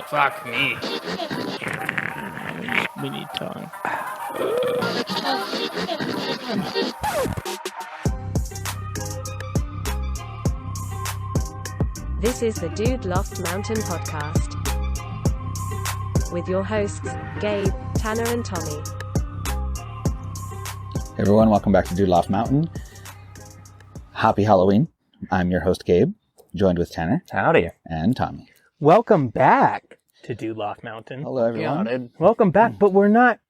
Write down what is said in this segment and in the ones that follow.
Fuck me. We need tongue. This is the Dude Loft Mountain podcast with your hosts, Gabe, Tanner, and Tommy. Hey everyone, welcome back to Dude Loft Mountain. Happy Halloween. I'm your host, Gabe, joined with Tanner. Howdy. And Tommy. Welcome back to Dude Loft Mountain. Hello everyone. Welcome back, but we're not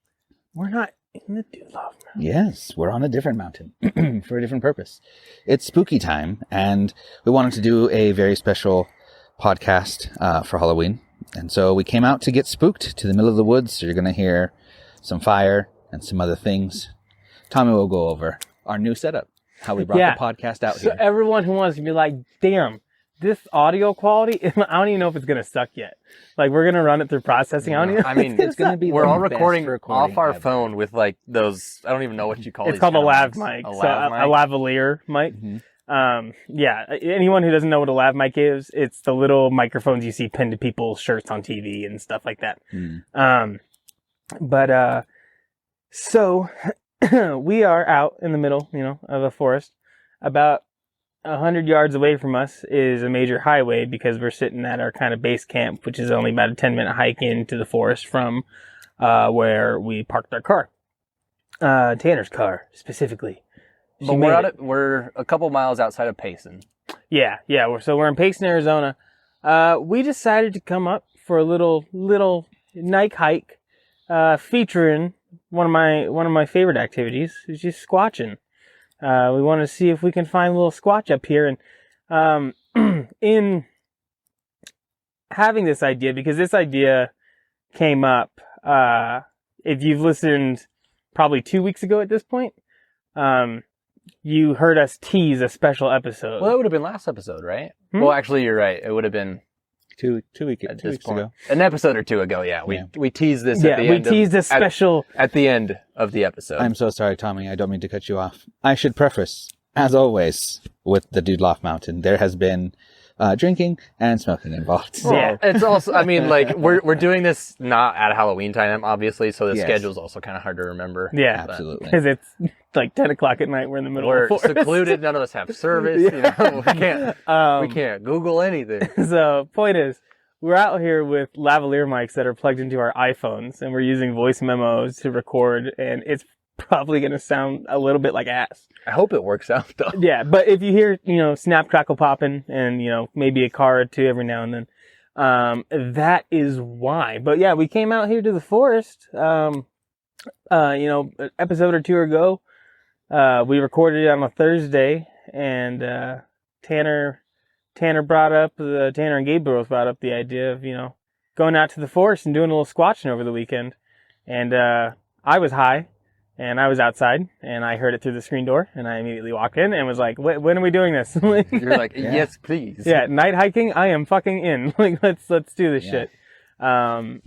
in the Dude Loft Mountain. Yes, we're on a different mountain for a different purpose. It's spooky time, and we wanted to do a very special podcast for Halloween. And so we came out to get spooked to the middle of the woods. So you're going to hear some fire and some other things. Tommy will go over our new setup, how we brought the podcast out here. So everyone who wants to be like, damn, this audio quality, I don't even know if it's going to suck yet. Like, we're going to run it through processing. I mean, it's going to be we're all recording recording off our ever. phone with like those, I don't even know what you call It's these called a lav mics. mic. A So lav mic? a lavalier mic. Mm-hmm. Anyone who doesn't know what a lav mic is, it's the little microphones you see pinned to people's shirts on TV and stuff like that. So we are out in the middle, of a forest. About 100 yards away from us is a major highway because we're sitting at our kind of base camp, which is only about a 10-minute hike into the forest from where we parked our car. Tanner's car, specifically. But we're a couple miles outside of Payson. Yeah. So we're in Payson, Arizona. We decided to come up for a little night hike, featuring one of my favorite activities, which is squatching. We want to see if we can find a little squatch up here, and in having this idea, because this idea came up, if you've listened probably 2 weeks ago at this point, you heard us tease a special episode. Well, that would have been last episode, right? Well, actually, you're right. It would have been two weeks ago. An episode or two ago, we teased this at the we end. teased a special... At the end of the episode. I'm so sorry, Tommy. I don't mean to cut you off. I should preface, as always, with the Dude Loft Mountain, there has been drinking and smoking involved. Well, yeah. It's also, I mean, like, we're doing this not at Halloween time, obviously, so the schedule's also kind of hard to remember. Yeah, absolutely. Because it's like 10 o'clock at night, we're in the middle of the forest. We're secluded, none of us have service, we can't Google anything. So, point is, we're out here with lavalier mics that are plugged into our iPhones, and we're using voice memos to record, and it's probably going to sound a little bit like ass. I hope it works out, though. Yeah, but if you hear, snap, crackle, popping, and, maybe a car or two every now and then, that is why. But yeah, we came out here to the forest, an episode or two ago. We recorded it on a Thursday, and Tanner and Gabe both brought up the idea of, going out to the forest and doing a little squatching over the weekend. And I was high, and I was outside, and I heard it through the screen door, and I immediately walked in and was like, when are we doing this? You're like, yes, please. Yeah, night hiking, I am fucking in. Like, let's do this shit. And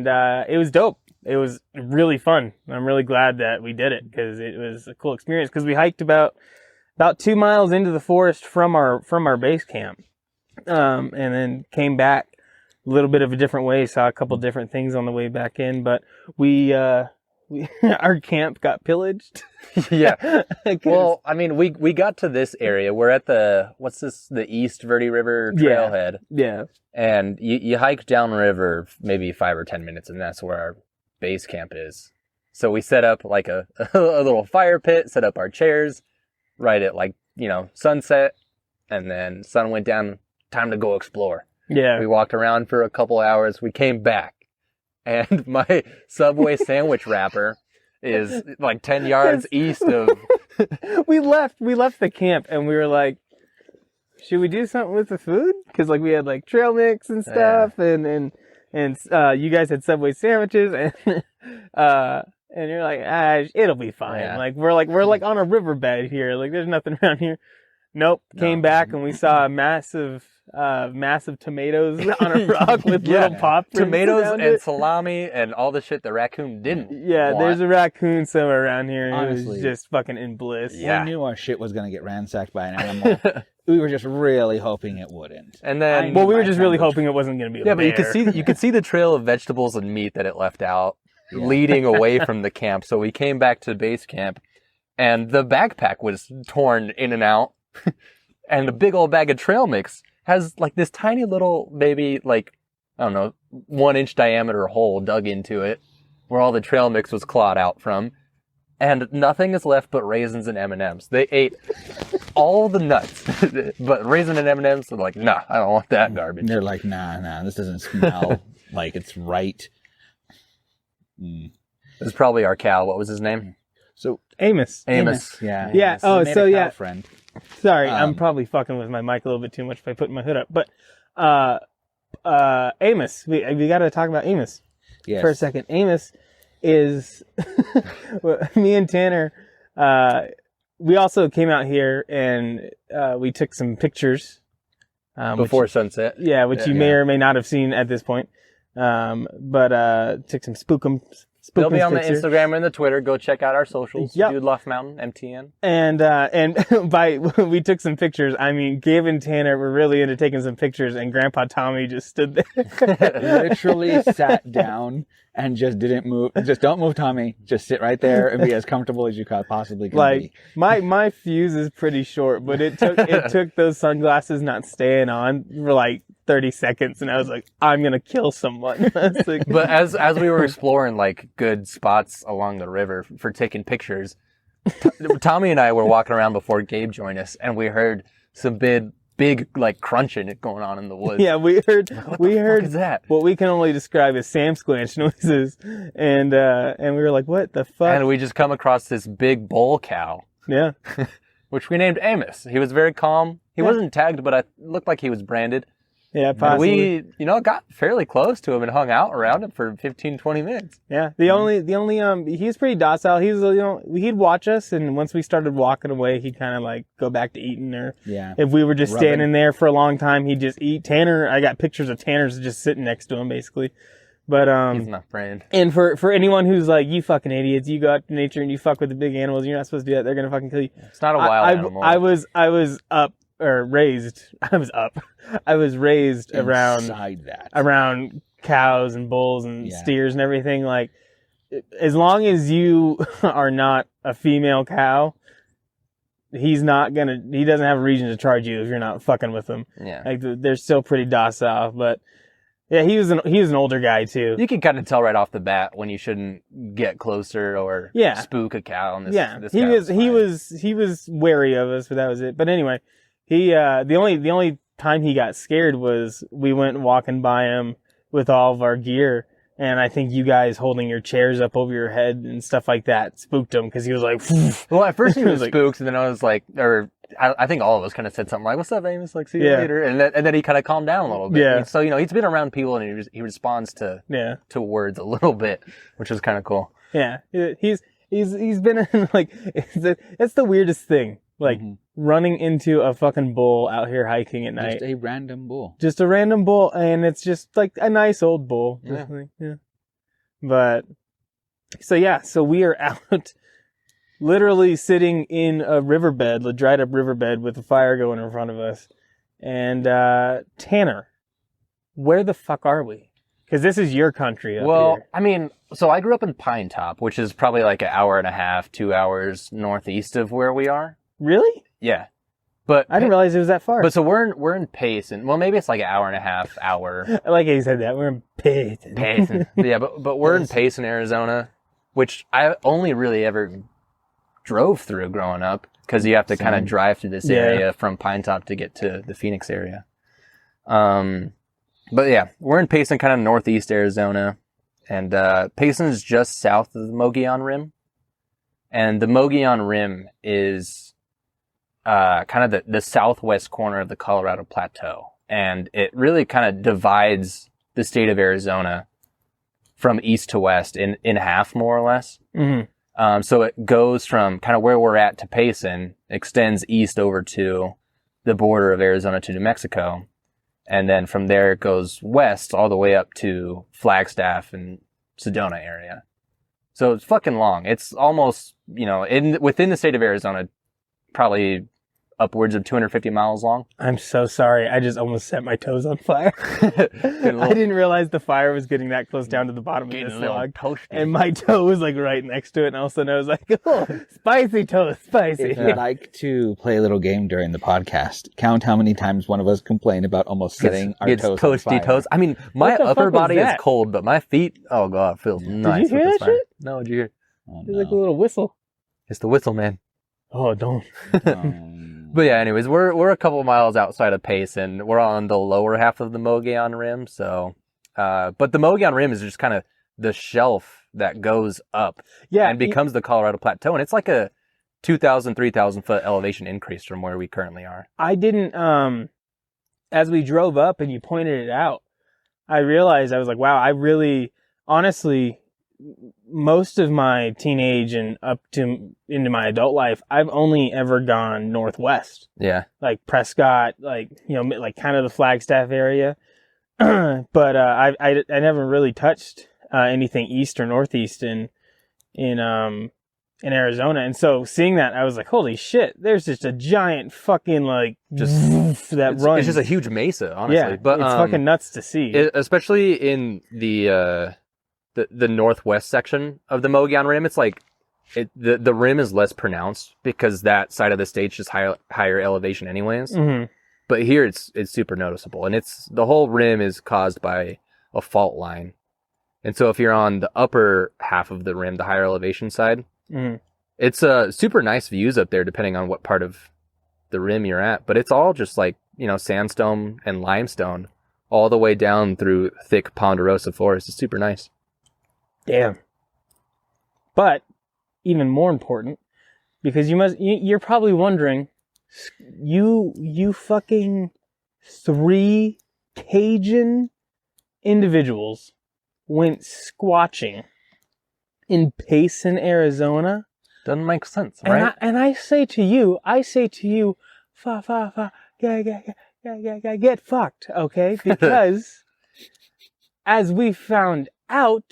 it was dope. It was really fun. I'm really glad that we did it, because it was a cool experience, because we hiked about 2 miles into the forest from our base camp, and then came back a little bit of a different way, saw a couple different things on the way back in, but we our camp got pillaged. Yeah. Well, I mean, we got to this area. We're at the East Verde River trailhead. Yeah. And you hike downriver maybe 5 or 10 minutes, and that's where our base camp is. So we set up like a little fire pit, set up our chairs right at sunset, and then sun went down, time to go explore. Yeah. We walked around for a couple hours. We came back, and my Subway sandwich wrapper is like 10 yards east of... We left the camp, and we were like, should we do something with the food? Because we had trail mix and stuff, and you guys had Subway sandwiches, and you're like, it'll be fine. Yeah. We're on a riverbed here. There's nothing around here. Nope. Came back and we saw a massive tomatoes on a rock with little pop tomatoes and salami and all the shit the raccoon didn't want. There's a raccoon somewhere around here. Honestly, who was just fucking in bliss. We knew our shit was going to get ransacked by an animal. we were just really hoping it wouldn't. And then, Well, we were just really hoping it wasn't going to be a yeah, bear. but you could see the trail of vegetables and meat that it left out, leading away from the camp. So we came back to base camp, and the backpack was torn in and out, and the big old bag of trail mix has like this tiny little, maybe like, I don't know, 1-inch diameter hole dug into it, where all the trail mix was clawed out from. And nothing is left but raisins and M&Ms. They ate all the nuts, but raisin and M&Ms are like, nah, I don't want that garbage. They're like, nah, this doesn't smell like it's right. It was probably our cow. What was his name? So Amos. yeah. Yeah. So Oh, we made so a cow yeah. friend. Sorry, I'm probably fucking with my mic a little bit too much by putting my hood up. But Amos, we got to talk about Amos Yes. for a second. Amos is me and Tanner. We also came out here and we took some pictures Before sunset. which you may or may not have seen at this point. But took some spookum. They'll be on the pictures. Instagram and the Twitter. Go check out our socials. Yep. Dude Loft Mountain, MTN. And by we took some pictures, I mean Gabe and Tanner were really into taking some pictures, and Grandpa Tommy just stood there. Literally sat down and just didn't move. Just don't move, Tommy. Just sit right there and be as comfortable as you possibly can Like be. my fuse is pretty short, but it took those sunglasses not staying on for like 30 seconds, and I was like, I'm gonna kill someone. I was like, But as we were exploring like good spots along the river for taking pictures, Tommy and I were walking around before Gabe joined us, and we heard some big like crunching going on in the woods. yeah, we heard What the fuck is that? what we can only describe as Sam Squanch noises, and we were like, what the fuck? And we just come across this big bull cow, Yeah. which we named Amos. He was very calm. He wasn't tagged, but it looked like he was branded. Yeah, And possibly. we, got fairly close to him and hung out around him for 15, 20 minutes. Yeah, the only he's pretty docile. He's he'd watch us, and once we started walking away, he'd kind of like go back to eating. Or Yeah. if we were just Rubbing. standing there for a long time, he'd just eat. Tanner, I got pictures of Tanner's just sitting next to him, basically. But He's my friend. and for anyone who's like, you fucking idiots, you go out to nature and you fuck with the big animals, you're not supposed to do that. They're gonna fucking kill you. It's not a wild animal. I was up or raised. I was up. I was raised Inside that. around cows and bulls and Yeah. steers and everything. Like, as long as you are not a female cow, he doesn't have a reason to charge you if you're not fucking with him. Yeah. Like, they're still pretty docile. But yeah, he was an older guy too. You can kind of tell right off the bat when you shouldn't get closer or Yeah. spook a cow. And this he cow was fine. he was wary of us, but that was it. But anyway, he the only time he got scared was we went walking by him with all of our gear, and I think you guys holding your chairs up over your head and stuff like that spooked him because he was like, Well, at first he He was was like- spooked, and then I was like, I think all of us kind of said something like, "What's up, Amos? Like, see you Yeah. later." And then he kind of calmed down a little bit. Yeah. So he's been around people, and he responds to yeah, words a little bit, which is kind of cool. yeah. He's been in like it's the weirdest thing, like running into a fucking bull out here hiking at night. Just a random bull. Just a random bull, and it's just like a nice old bull. Yeah. Just like, yeah. But so we are out, literally sitting in a riverbed, a dried up riverbed with a fire going in front of us. And Tanner, where the fuck are we? Because this is your country up Well, here. I mean, so I grew up in Pine Top, which is probably like an hour and a half, 2 hours northeast of where we are. Really? Yeah, but I didn't realize it was that far. But so we're in Payson. Well, maybe it's like an hour and a half, hour. I like how you said that. We're in Payson. Payson. Yeah, but we're in Payson, Arizona, which I only really ever drove through growing up because you have to kind of drive through this area from Pine Top to get to the Phoenix area. But yeah, we're in Payson, kind of northeast Arizona, and Payson is just south of the Mogollon Rim, and the Mogollon Rim is kind of the southwest corner of the Colorado Plateau, and it really kind of divides the state of Arizona from east to west in half, more or less. Mm-hmm. So it goes from kind of where we're at to Payson, extends east over to the border of Arizona to New Mexico. And then from there it goes west all the way up to Flagstaff and Sedona area. So it's fucking long. It's almost, within the state of Arizona, probably upwards of 250 miles long. I'm so sorry. I just almost set my toes on fire. I didn't realize the fire was getting that close down to the bottom of this log. And my toe was like right next to it. And all of a sudden I was like, oh, spicy toast, spicy. If you'd like to play a little game during the podcast, count how many times one of us complained about almost setting our toes on toasty fire. toes. I mean, my What the upper fuck was body is that? cold, but my feet, oh god, it feels nice. Did you hear with this that fire. shit? No, did you hear? Oh, It's like a little whistle. It's the whistle, man. Oh, don't. But yeah, anyways, we're a couple miles outside of Payson. We're on the lower half of the Mogollon Rim, so but the Mogollon Rim is just kind of the shelf that goes up Yeah. and becomes the Colorado Plateau, and it's like a 2,000, 3,000 foot elevation increase from where we currently are. I didn't, as we drove up and you pointed it out, I realized, I was like, wow, I really, honestly, most of my teenage and up to into my adult life, I've only ever gone northwest, Yeah. like Prescott, like, you know, like kind of the Flagstaff area. But I never really touched anything east or northeast in Arizona. And so seeing that, I was like, holy shit, there's just a giant fucking like Just that it's, runs. It's just a huge mesa, honestly. Yeah, but it's fucking nuts to see. especially in the northwest section of the Mogollon Rim, it's like the rim is less pronounced because that side of the state's just higher elevation anyways. Mhm. But here it's super noticeable, and it's the whole rim is caused by a fault line. And so if you're on the upper half of the rim, the higher elevation side, Mhm. it's super nice views up there depending on what part of the rim you're at. But it's all just like, you know, sandstone and limestone all the way down through thick ponderosa forest. It's super nice. Damn. But even more important, because you're probably wondering, you fucking 3 Cajun individuals went squatching in Payson, Arizona. Doesn't make sense, right? And I say to you, get fucked, okay? Because as we found out,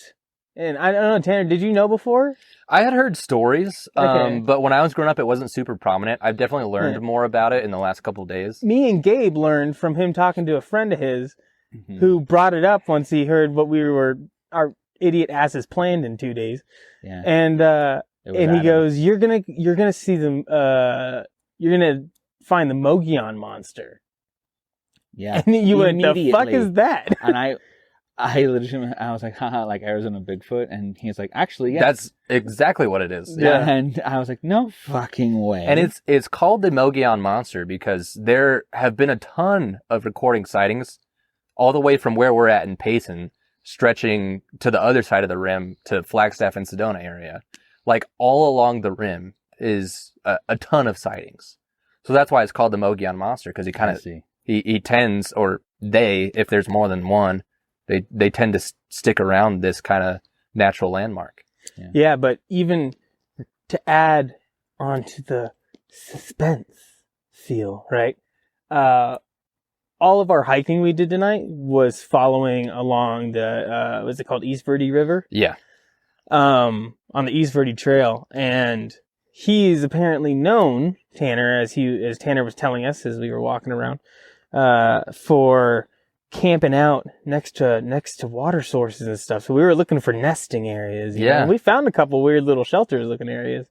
and I don't know, Tanner, did you know before? I had heard stories, Okay. but when I was growing up, it wasn't super prominent. I've definitely learned Yeah. more about it in the last couple of days. Me and Gabe learned from him talking to a friend of his Mhm. who brought it up once he heard what our idiot asses planned in 2 days. Yeah. And It was he Adam. goes, you're gonna see them, you're gonna find the Mogollon monster. Yeah. And you went, the fuck Immediately. is that? And I legitimately, I was like, haha, like Arizona Bigfoot. And he's like, actually, yeah. That's exactly what it is. Yeah. And I was like, no fucking way. And it's called the Mogollon Monster because there have been a ton of recording sightings all the way from where we're at in Payson, stretching to the other side of the rim to Flagstaff and Sedona area. Like all along the rim is a ton of sightings. So that's why it's called the Mogollon Monster, because he kind I of see. he tends, or they, if there's more than one, they tend to stick around this kind of natural landmark. Yeah, but even to add on to the suspense feel, right? All of our hiking we did tonight was following along the, what's it called? East Verde River? Yeah. On the East Verde Trail. And he's apparently known, Tanner, as Tanner was telling us as we were walking around, for camping out next to water sources and stuff. So we were looking for nesting areas. you know, Yeah. and we found a couple weird little shelters looking areas.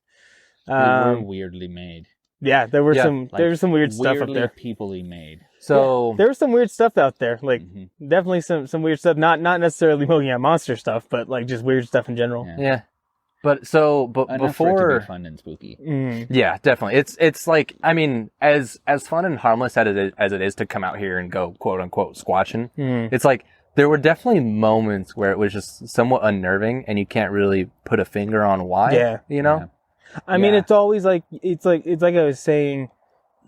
They were weirdly made. Yeah, there were Yeah, some Like, there was some weird stuff up weirdly there. people-y made. So There was some weird stuff out there. Like Mhm. definitely some weird stuff. Not necessarily Mogollon monster stuff, but like just weird stuff in general. Yeah. yeah, but Enough for it to before, be fun and spooky. Mm. yeah, definitely. It's like, I mean, as fun and harmless as it is to come out here and go quote unquote squatching, Mm. it's like there were definitely moments where it was just somewhat unnerving, and you can't really put a finger on why. Yeah. you know. Yeah. I mean, Yeah. it's always like it's like I was saying,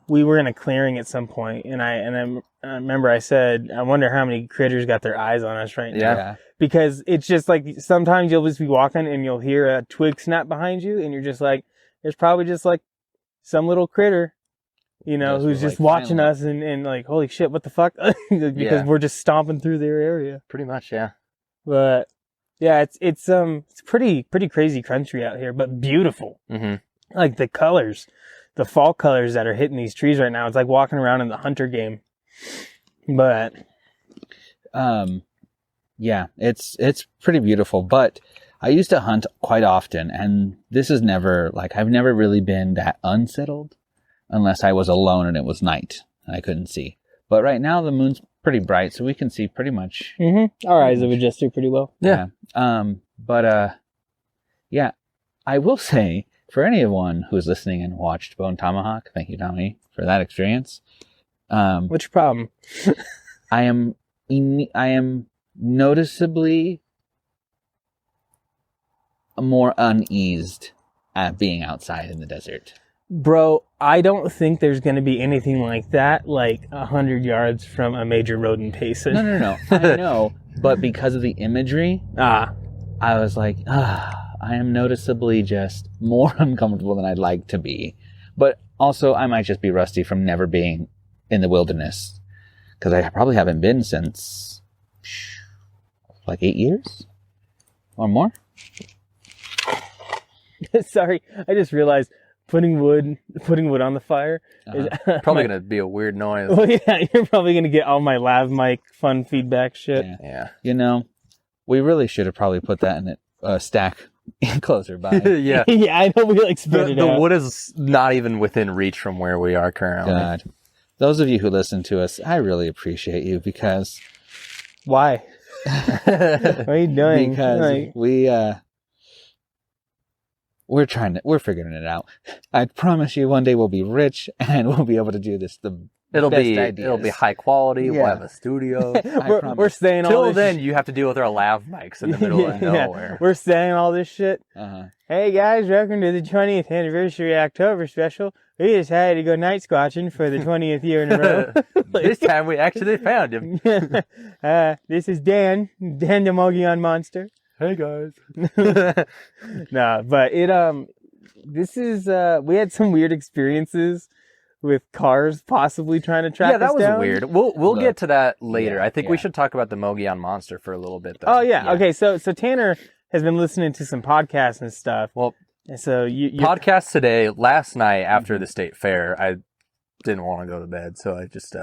we were in a clearing at some point, and I remember I said, I wonder how many critters got their eyes on us right now. Yeah. Because it's just like sometimes you'll just be walking and you'll hear a twig snap behind you, and you're just like, there's probably just like some little critter, you know, Just who's was, just like, watching silent. us and like, holy shit, what the fuck? Because Yeah. we're just stomping through their area. Pretty much, yeah. But yeah, it's pretty crazy country out here, but beautiful. Mm-hmm. Like the colors, the fall colors that are hitting these trees right now. It's like walking around in the hunter game. But yeah, it's pretty beautiful. But I used to hunt quite often, and this is never like I've never really been that unsettled unless I was alone and it was night and I couldn't see. But right now the moon's pretty bright, so we can see pretty much. Our eyes have adjusted pretty well. Yeah. Yeah, I will say for anyone who's listening and watched Bone Tomahawk, thank you, Tommy, for that experience. What's your problem? I am noticeably more uneased at being outside in the desert. Bro, I don't think there's going to be anything like that, like 100 yards from a major road in Payson. No. I know, but because of the imagery, I was like, I am noticeably just more uncomfortable than I'd like to be. But also, I might just be rusty from never being in the wilderness, because I probably haven't been since like 8 years or more. Sorry, I just realized putting wood on the fire is Probably going to be a weird noise. Well, yeah, you're probably going to get all my lav mic fun feedback shit. Yeah. You know, we really should have probably put that in a stack closer by. Yeah. Yeah, I know we like spit it The out. wood is not even within reach from where we are currently. God. Those of you who listen to us, I really appreciate you because Why? What are you doing? because Like, we're figuring it out. I promise you one day we'll be rich and we'll be able to do this It'll best be ideas. high quality. We'll Yeah. have a studio. we're promise. saying all Till this then, you have to deal with our lav mics in the middle of nowhere. We're saying all this shit. Uh-huh. Hey guys, welcome to the 20th anniversary October special. We decided to go night squatching for the 20th year in a row. This time we actually found him. This is Dan the Mogollon Monster. Hey guys. No, but this is, we had some weird experiences with cars possibly trying to track us Yeah, that was down. weird. We'll get to that later. Yeah, I think we yeah. should talk about the Mogollon Monster for a little bit, though. Oh yeah. Okay. So Tanner has been listening to some podcasts and stuff. Well, And so you podcast today, last night after the state fair, I didn't want to go to bed, so I just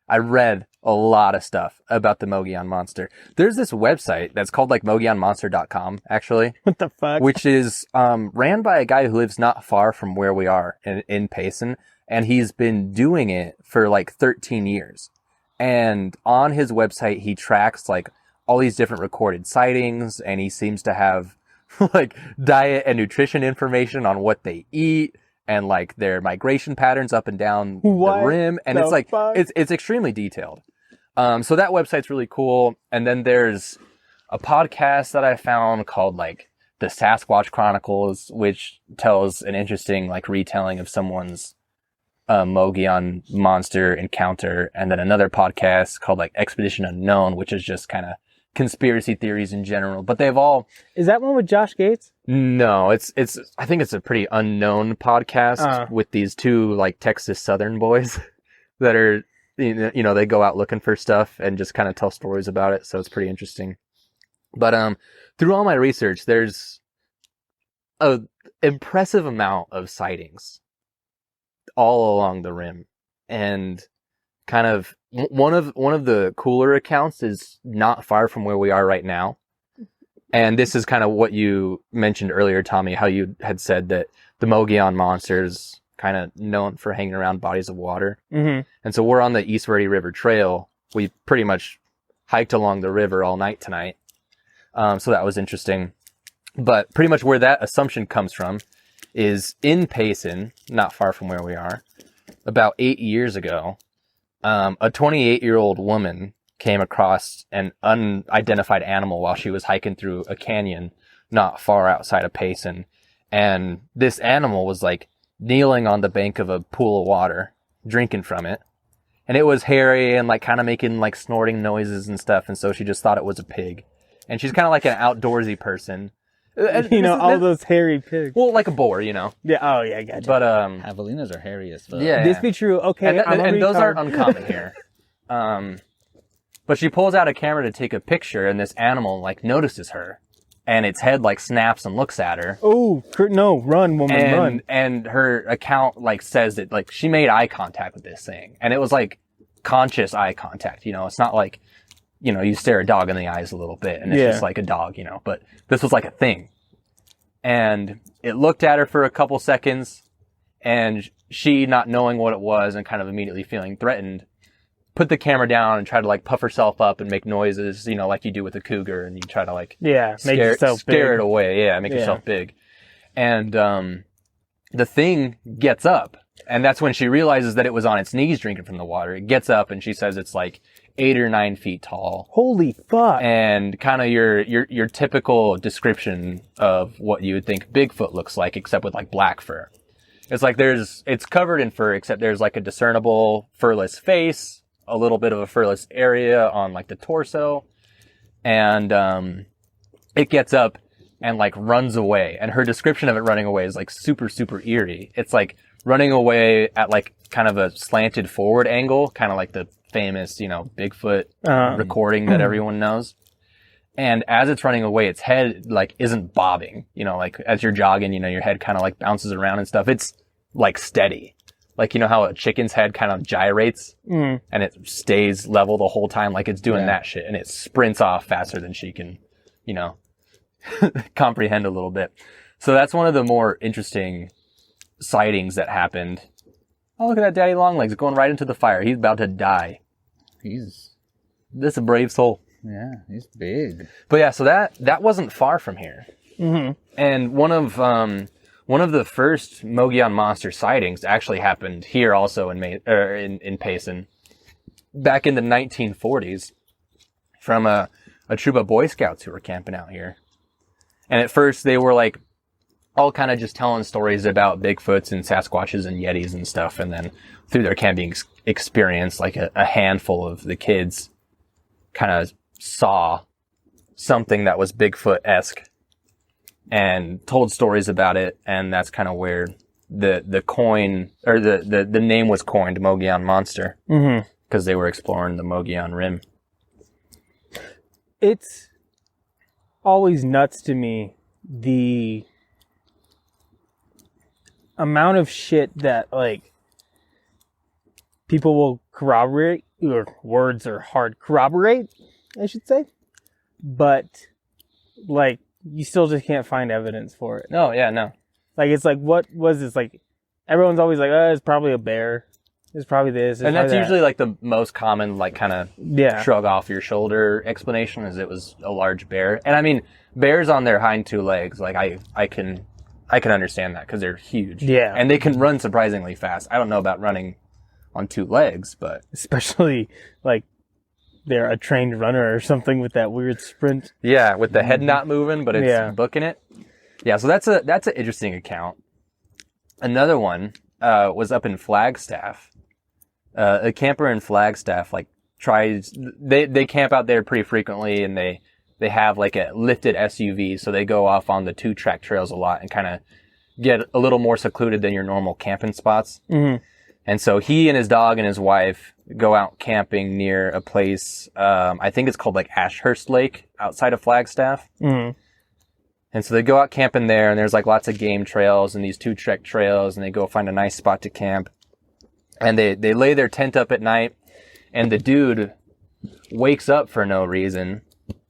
I read a lot of stuff about the Mogollon Monster. There's this website that's called like mogollonmonster.com, actually, what the fuck? which is ran by a guy who lives not far from where we are in Payson, and he's been doing it for like 13 years. And on his website, he tracks like all these different recorded sightings, and he seems to have like diet and nutrition information on what they eat and like their migration patterns up and down What the rim. And it's the like, fuck? it's extremely detailed. So that website's really cool. And then there's a podcast that I found called like the Sasquatch Chronicles, which tells an interesting like retelling of someone's Mogollon monster encounter. And then another podcast called like Expedition Unknown, which is just kind of conspiracy theories in general, but they've all Is that one with Josh Gates? no, it's I think it's a pretty unknown podcast with these two like Texas Southern boys that are you know they go out looking for stuff and just kind of tell stories about it, so it's pretty interesting. But through all my research, there's a impressive amount of sightings all along the rim, and kind of one of the cooler accounts is not far from where we are right now. And this is kind of what you mentioned earlier, Tommy, how you had said that the Mogollon Monster is kind of known for hanging around bodies of water. Mm-hmm. And so we're on the East Verde River Trail. We pretty much hiked along the river all night tonight. So that was interesting. But pretty much where that assumption comes from is in Payson, not far from where we are, about 8 years ago, a 28-year-old woman came across an unidentified animal while she was hiking through a canyon not far outside of Payson. And this animal was like kneeling on the bank of a pool of water, drinking from it. And it was hairy and like kind of making like snorting noises and stuff. And so she just thought it was a pig. And she's kind of like an outdoorsy person. And You know, all those hairy pigs. well, like a boar, you know. Yeah. Oh yeah, gotcha. But Javelinas are hairy as fuck. yeah. This be true. Okay, And those aren't uncommon here. But she pulls out a camera to take a picture, and this animal like notices her and its head like snaps and looks at her. Oh, no, run, woman, run. And her account like says that like she made eye contact with this thing, and it was like conscious eye contact. It's not like, you stare a dog in the eyes a little bit and it's just like a dog, but this was like a thing. And it looked at her for a couple seconds, and she, not knowing what it was and kind of immediately feeling threatened, put the camera down and tried to like puff herself up and make noises, like you do with a cougar, and you try to like make yourself scare big. it away. Make yourself big. And the thing gets up, and that's when she realizes that it was on its knees drinking from the water. It gets up and she says it's like 8 or 9 feet tall. Holy fuck. And kind of your typical description of what you would think Bigfoot looks like, except with like black fur. It's like it's covered in fur, except there's like a discernible furless face, a little bit of a furless area on like the torso. And it gets up and like runs away. And her description of it running away is like super, super eerie. It's like running away at like kind of a slanted forward angle, kind of like the famous, Bigfoot recording that everyone knows. And as it's running away, its head like isn't bobbing, like as you're jogging, your head kind of like bounces around and stuff. It's like steady. Like, how a chicken's head kind of gyrates and it stays level the whole time. Like it's doing that shit, and it sprints off faster than she can, comprehend a little bit. So that's one of the more interesting sightings that happened. Oh, look at that daddy long legs going right into the fire. He's about to die. This is a brave soul. Yeah, he's big. But yeah, so that wasn't far from here. Mm-hmm. And one of the first Mogollon monster sightings actually happened here also in Payson back in the 1940s from a troop of Boy Scouts who were camping out here. And at first they were like all kind of just telling stories about Bigfoots and Sasquatches and Yetis and stuff. And then through their camping experience, like a handful of the kids kind of saw something that was Bigfoot-esque and told stories about it. And that's kind of where the coin, or the name was coined, Mogollon Monster, because they were exploring the Mogollon Rim. It's always nuts to me, the amount of shit that like people will corroborate, or words are hard, corroborate, I should say, but like you still just can't find evidence for it. No, yeah, no. Like it's like, what was this? Like everyone's always like, oh, it's probably a bear. It's probably this. And that's usually like the most common, like kind of shrug off your shoulder explanation, is it was a large bear. And I mean, bears on their hind two legs, like I can understand that because they're huge. Yeah. And they can run surprisingly fast. I don't know about running on two legs, but especially like they're a trained runner or something with that weird sprint. Yeah, with the head not moving, but it's booking it. Yeah, so that's an interesting account. Another one was up in Flagstaff. A camper in Flagstaff like tries. They camp out there pretty frequently, and they have like a lifted SUV, so they go off on the 2-track trails a lot and kind of get a little more secluded than your normal camping spots. Mm-hmm. And so he and his dog and his wife go out camping near a place, I think it's called like Ashurst Lake outside of Flagstaff. Mm-hmm. And so they go out camping there, and there's like lots of game trails and these 2-track trails, and they go find a nice spot to camp. And they lay their tent up at night, and the dude wakes up for no reason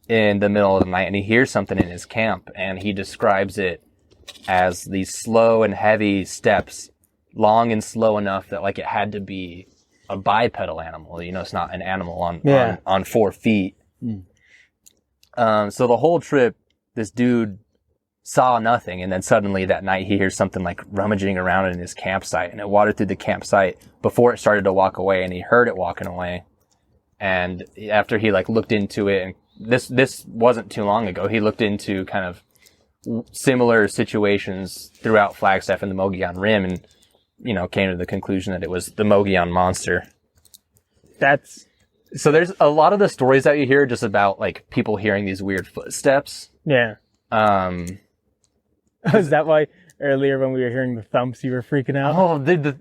in the middle of the night, and he hears something in his camp, and he describes it as these slow and heavy steps, long and slow enough that like it had to be a bipedal animal. It's not an animal on 4 feet. So the whole trip, this dude saw nothing, and then suddenly that night he hears something like rummaging around in his campsite, and it wandered through the campsite before it started to walk away, and he heard it walking away. And after he like looked into it, and this wasn't too long ago, he looked into kind of similar situations throughout Flagstaff and the Mogollon Rim, and came to the conclusion that it was the Mogollon Monster. So there's a lot of the stories that you hear just about like people hearing these weird footsteps. Yeah. Is that why earlier when we were hearing the thumps you were freaking out? Oh,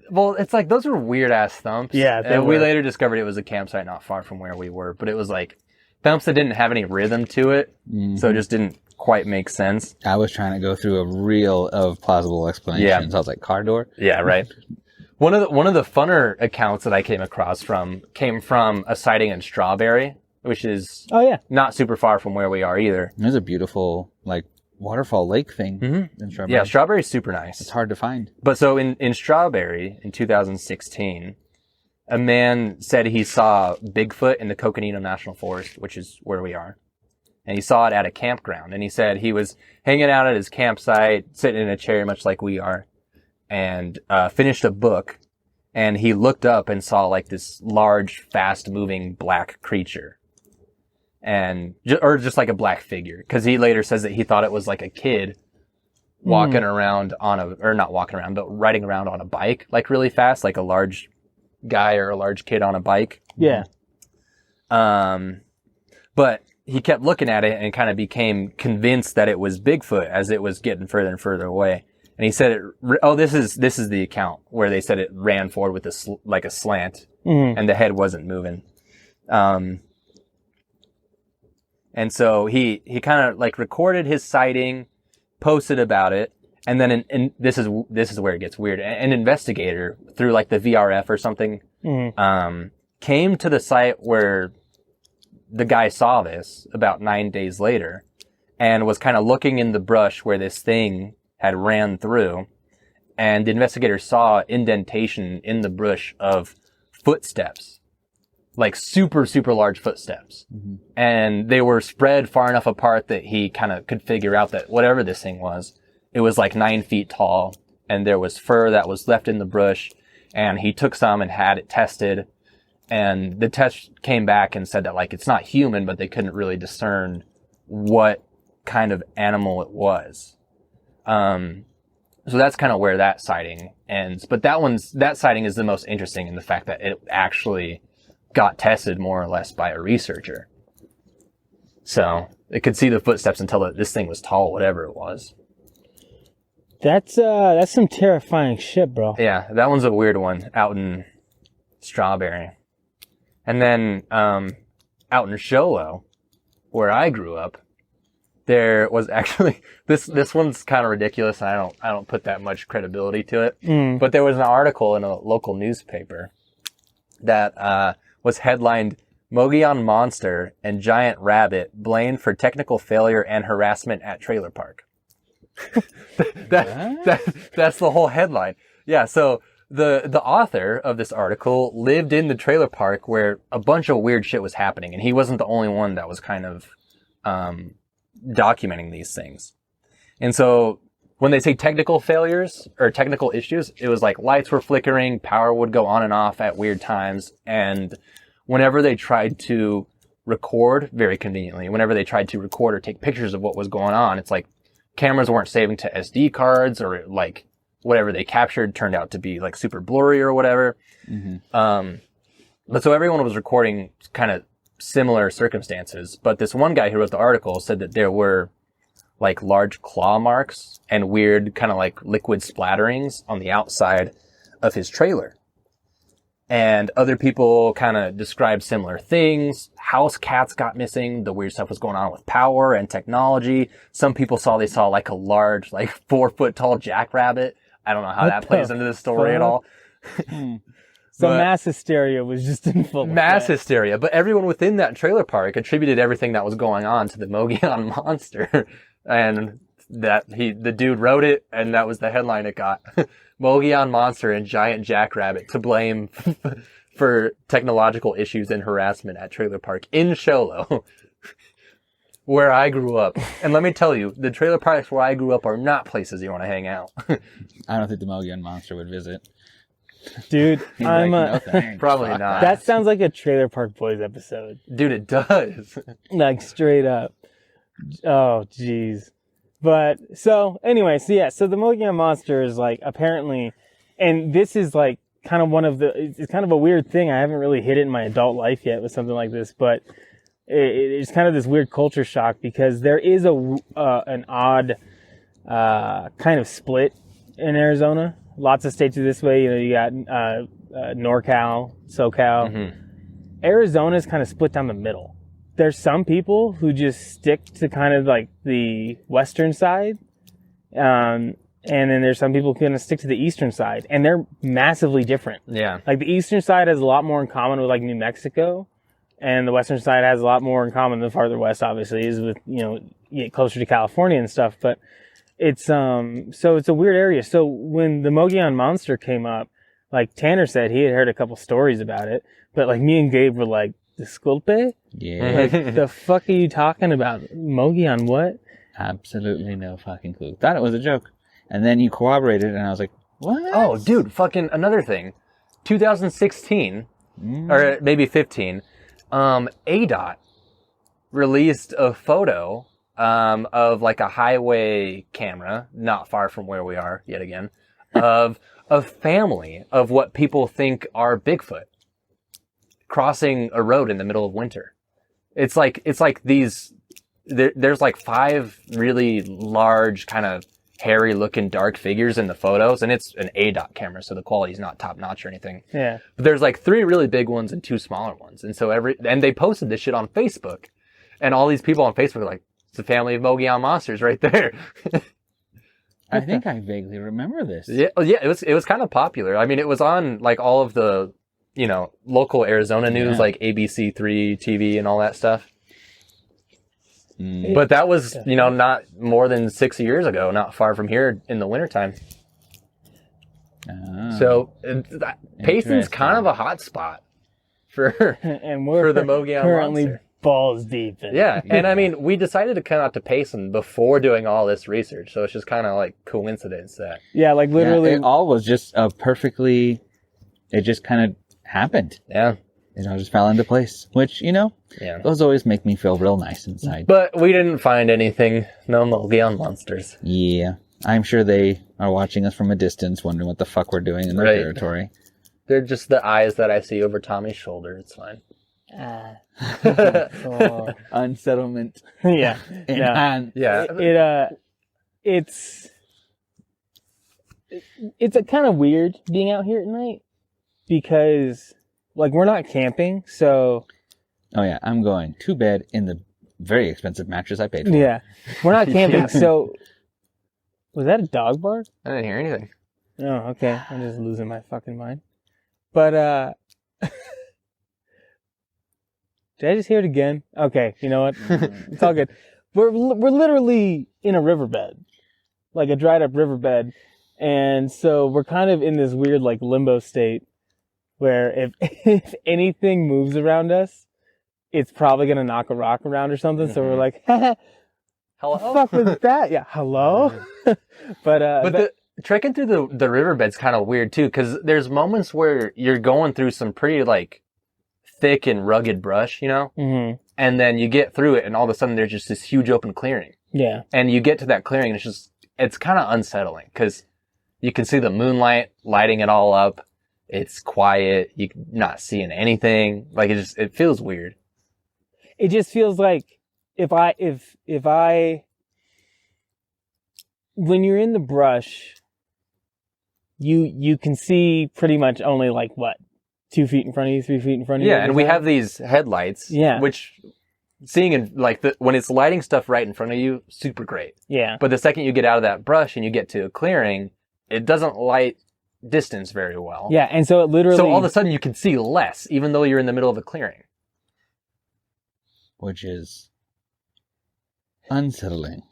well, it's like those were weird ass thumps. Yeah, we later discovered it was a campsite not far from where we were, but it was like thumps that didn't have any rhythm to it, so it just didn't quite make sense. I was trying to go through a reel of plausible explanations. I was like, car door? Yeah, right. One of the funner accounts that I came across came from a sighting in Strawberry, which is not super far from where we are either. There's a beautiful like waterfall lake thing in Strawberry. Yeah, Strawberry's super nice. It's hard to find. But so in Strawberry in 2016, a man said he saw Bigfoot in the Coconino National Forest, which is where we are. And he saw it at a campground. And he said he was hanging out at his campsite, sitting in a chair much like we are, and finished a book. And he looked up and saw like this large, fast-moving black creature. Or just like a black figure. Because he later says that he thought it was like a kid walking around not walking around, but riding around on a bike, like really fast, like a large guy or a large kid on a bike. Yeah. But he kept looking at it and kind of became convinced that it was Bigfoot as it was getting further and further away. And he said, this is the account where they said it ran forward with a slant and the head wasn't moving. And so he kind of like recorded his sighting, posted about it. And then this is where it gets weird. An investigator through like the VRF or something, came to the site where the guy saw this about 9 days later and was kind of looking in the brush where this thing had ran through. And the investigator saw indentation in the brush of footsteps, like super, super large footsteps. And they were spread far enough apart that he kind of could figure out that whatever this thing was, it was like 9 feet tall, and there was fur that was left in the brush, and he took some and had it tested, and the test came back and said that like it's not human, but they couldn't really discern what kind of animal it was. So that's kind of where that sighting ends. But that sighting is the most interesting in the fact that it actually got tested more or less by a researcher. So it could see the footsteps until this thing was tall, whatever it was. That's some terrifying shit, bro. Yeah, that one's a weird one out in Strawberry. And then out in Show Low, where I grew up, there was actually this one's kind of ridiculous, and I don't put that much credibility to it. But there was an article in a local newspaper that was headlined "Mogollon Monster and Giant Rabbit Blamed for Technical Failure and Harassment at Trailer Park." That's the whole headline. Yeah, so the author of this article lived in the trailer park where a bunch of weird shit was happening, and he wasn't the only one that was kind of documenting these things. And so when they say technical failures or technical issues, it was like lights were flickering, power would go on and off at weird times, and whenever they tried to record, very conveniently, whenever they tried to record or take pictures of what was going on, it's like cameras weren't saving to SD cards, or like whatever they captured turned out to be like super blurry or whatever. But so everyone was recording kind of similar circumstances. But this one guy who wrote the article said that there were like large claw marks and weird kind of like liquid splatterings on the outside of his trailer. And other people kind of described similar things. House cats got missing. The weird stuff was going on with power and technology. Some people they saw like a large, like 4 foot tall jackrabbit. I don't know how that plays into the story at all. So mass hysteria was just in full. Mass hysteria. But everyone within that trailer park attributed everything that was going on to the Mogollon Monster. And the dude wrote it, and that was the headline it got. Mogollon Monster and Giant Jackrabbit to blame for technological issues and harassment at trailer park in Show Low, where I grew up. And let me tell you, the trailer parks where I grew up are not places you want to hang out. I don't think the Mogollon Monster would visit. Dude, Like, no thanks. Probably not. That sounds like a Trailer Park Boys episode. Dude, it does. Like straight up. Oh, jeez. But so anyway, so the Mogollon Monster is like apparently, and this is like kind of it's kind of a weird thing. I haven't really hit it in my adult life yet with something like this, but it's kind of this weird culture shock because there is an odd kind of split in Arizona. Lots of states are this way. You know, you got NorCal, SoCal. Arizona's kind of split down the middle. there's some people who just stick to kind of like the western side. And then there's some people who kind of stick to the eastern side, and they're massively different. Yeah. Like the eastern side has a lot more in common with like New Mexico, and the western side has a lot more in common. The farther west, obviously, is with, you know, you get closer to California and stuff. But it's so it's a weird area. So when the Mogollon Monster came up, like Tanner said, he had heard a couple stories about it, but like me and Gabe were like, "Disculpe? Yeah. Like, the fuck are you talking about? Mogollon what?" Absolutely no fucking clue. Thought it was a joke. And then you corroborated, and I was like, what? Oh, dude, fucking another thing. 2016, or maybe 15, ADOT released a photo of like a highway camera, not far from where we are yet again, of a family of what people think are Bigfoot crossing a road in the middle of winter. It's like these, there's like 5 really large kind of hairy looking dark figures in the photos, and it's an ADOT camera, so the quality's not top notch or anything. Yeah. But there's like 3 really big ones and 2 smaller ones. And so and they posted this shit on Facebook, and all these people on Facebook are like, it's a family of Mogollon monsters right there. I think I vaguely remember this. Yeah, it was kind of popular. I mean, it was on like all of the, you know, local Arizona news, like ABC3 TV and all that stuff. But that was, you know, not more than 6 years ago, not far from here in the wintertime. So Payson's kind of a hot spot for And we're for the Mogollon currently monster. balls deep in it. Yeah, and I mean, we decided to come out to Payson before doing all this research, so it's just kind of like coincidence that. Yeah, like literally. Yeah, it all was just it just kind of happened. Yeah. It all just fell into place, which, you know, those always make me feel real nice inside. But we didn't find anything. No Mogollon monsters. Yeah. I'm sure they are watching us from a distance, wondering what the fuck we're doing in their territory. They're just the eyes that I see over Tommy's shoulder. It's fine. Unsettlement. Yeah. Yeah. It's a kind of weird being out here at night because, like, we're not camping, so. Oh yeah, I'm going to bed in the very expensive mattress I paid for. Yeah, we're not camping, so. Was that a dog bark? I didn't hear anything. Oh, okay. I'm just losing my fucking mind. But, did I just hear it again? Okay, you know what? It's all good. We're literally in a riverbed. Like a dried up riverbed. And so we're kind of in this weird, like, limbo state where if anything moves around us, it's probably going to knock a rock around or something. So we're like, hello? What the fuck was that? Yeah, hello? But trekking through the riverbed's kind of weird too, because there's moments where you're going through some pretty like thick and rugged brush, you know, and then you get through it, and all of a sudden there's just this huge open clearing. Yeah, and you get to that clearing, and it's kind of unsettling because you can see the moonlight lighting it all up. It's quiet. You're not seeing anything. Like it feels weird. It just feels like if I when you're in the brush, you can see pretty much only like what, 2 feet in front of you, 3 feet in front of you. Yeah, and we have these headlights. Yeah, which seeing in like when it's lighting stuff right in front of you, super great. Yeah, but the second you get out of that brush and you get to a clearing, it doesn't light distance very well. Yeah, and so it literally. So all of a sudden you can see less, even though you're in the middle of a clearing. Which is unsettling.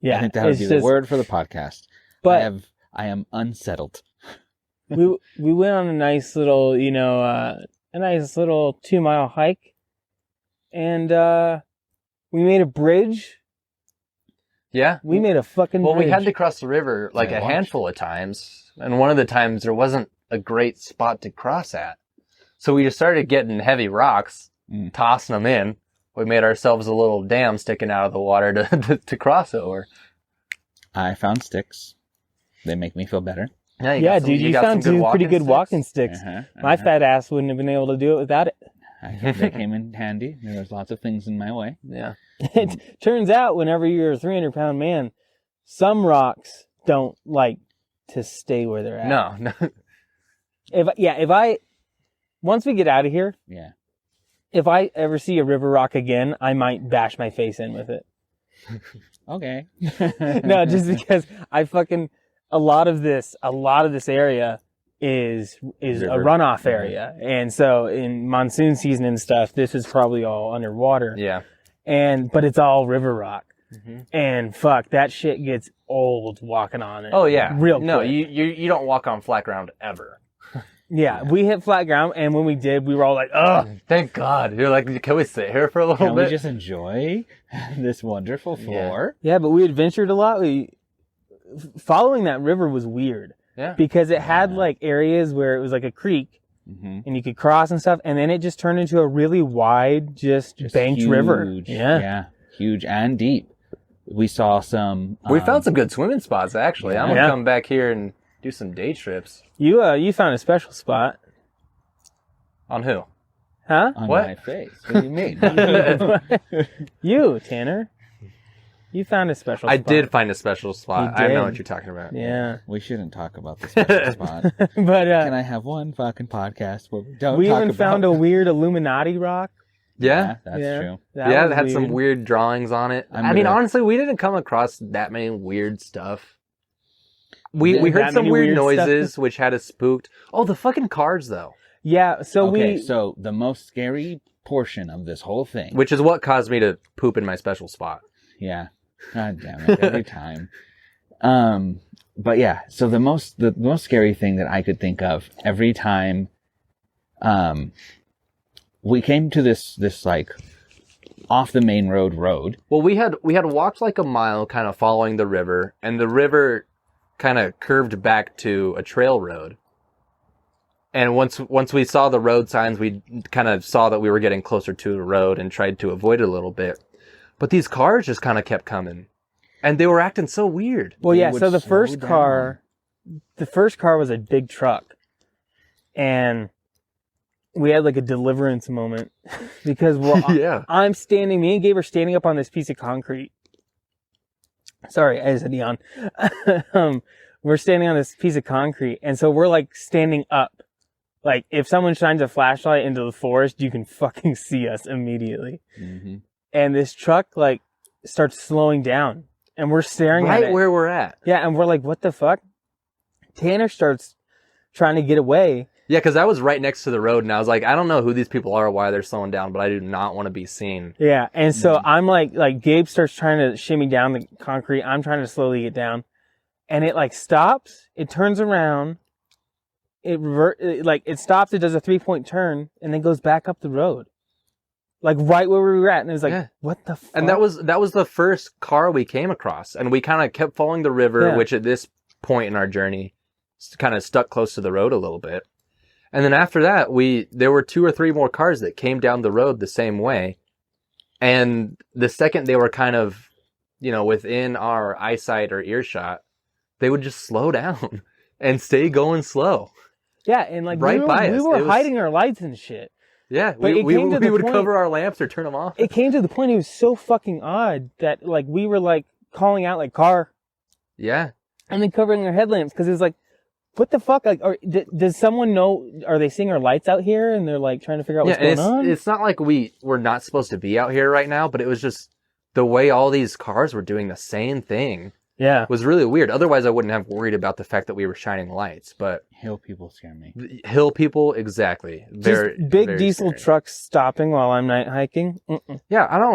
Yeah, I think that would be the word for the podcast. But I am unsettled. we went on a nice little, 2-mile hike, and we made a bridge. Yeah, we made a fucking bridge. Well, we had to cross the river like a handful of times, and one of the times there wasn't a great spot to cross at, so we just started getting heavy rocks, tossing them in. We made ourselves a little dam sticking out of the water to cross over. I found sticks. They make me feel better. Yeah, dude, you found 2 pretty good walking sticks. My fat ass wouldn't have been able to do it without it. They came in handy. There was lots of things in my way. Yeah. It turns out whenever you're a 300-pound man, some rocks don't like to stay where they're at. No. If once we get out of here, if I ever see a river rock again, I might bash my face in with it. Okay. No, just because a lot of this area is a River. runoff area. And so in monsoon season and stuff, this is probably all underwater. Yeah. But it's all river rock. Mm-hmm. And fuck, that shit gets old walking on it. Oh yeah. Real No, quick. you don't walk on flat ground ever. Yeah, we hit flat ground, and when we did, we were all like, ugh. Thank God. You're like, can we sit here for a little Can bit? we just enjoy this wonderful floor? Yeah, but we adventured a lot. Following that river was weird. Yeah. Because it had like areas where it was like a creek, Mm-hmm. and you could cross and stuff, and then it just turned into a really wide, just banked river. Yeah, huge and deep. We saw some. We found some good swimming spots, actually. I'm going to Yeah. come back here and do some day trips. You found a special spot, On who? huh? on What? my face. What do you mean? You, Tanner. You found a special I spot. did find a special spot. You I know did. what you're talking about. Yeah. We shouldn't talk about the special spot. But Can I have one fucking podcast where we don't we talk even about... found a weird Illuminati rock. Yeah? That's Yeah. true. That Yeah, was it had some weird drawings on it. I'm I mean, gonna- honestly, we didn't come across that many weird stuff. We That heard some many weird weird stuff? noises, which had us spooked. Oh, the fucking cars, though. Yeah, so Okay, so the most scary portion of this whole thing. Which is what caused me to poop in my special spot. Yeah. God damn it. Every time. But yeah, so the most scary thing that I could think of every time, we came to this like off the main road. Well, we had walked like a mile kind of following the river, and the river kind of curved back to a trail road. And once we saw the road signs, we kind of saw that we were getting closer to the road and tried to avoid it a little bit. But these cars just kind of kept coming, and they were acting so weird. Well, They yeah. would So the slow first down. car was a big truck, and we had like a deliverance moment because Yeah. me and Gabe are standing up on this piece of concrete. Sorry, I said yawn. We're standing on this piece of concrete, and so we're like standing up. Like if someone shines a flashlight into the forest, you can fucking see us immediately. Mm-hmm. And this truck like starts slowing down, and we're staring at Right it. where we're at. Yeah, and we're like, what the fuck? Tanner starts trying to get away. Yeah, because I was right next to the road, and I was like, I don't know who these people are or why they're slowing down, but I do not want to be seen. Yeah, and so I'm like Gabe starts trying to shimmy down the concrete. I'm trying to slowly get down, and it like stops. It turns around. It stops. It does a 3-point turn, and then goes back up the road, like right where we were at. And it was like, Yeah. what the fuck? And that was the first car we came across, and we kind of kept following the river, Yeah. which at this point in our journey kind of stuck close to the road a little bit. And then after that, there were 2 or 3 more cars that came down the road the same way. And the second they were kind of, within our eyesight or earshot, they would just slow down and stay going slow. Yeah, and like Right we by were us. It was- hiding our lights and shit. Yeah, But we it came to the would point- cover our lamps or turn them off. It came to the point. It was so fucking odd that like we were like calling out like car, Yeah. and then covering our headlamps because it was like, what the fuck? Like, does someone know? Are they seeing our lights out here? And they're like trying to figure out what's and going on. it's not like we're not supposed to be out here right now, but it was just the way all these cars were doing the same thing Yeah. was really weird. Otherwise, I wouldn't have worried about the fact that we were shining lights. But Hill people scare me. the hill people, exactly, very Just big very diesel scary. trucks stopping while I'm night hiking. Mm-mm. Yeah, I don't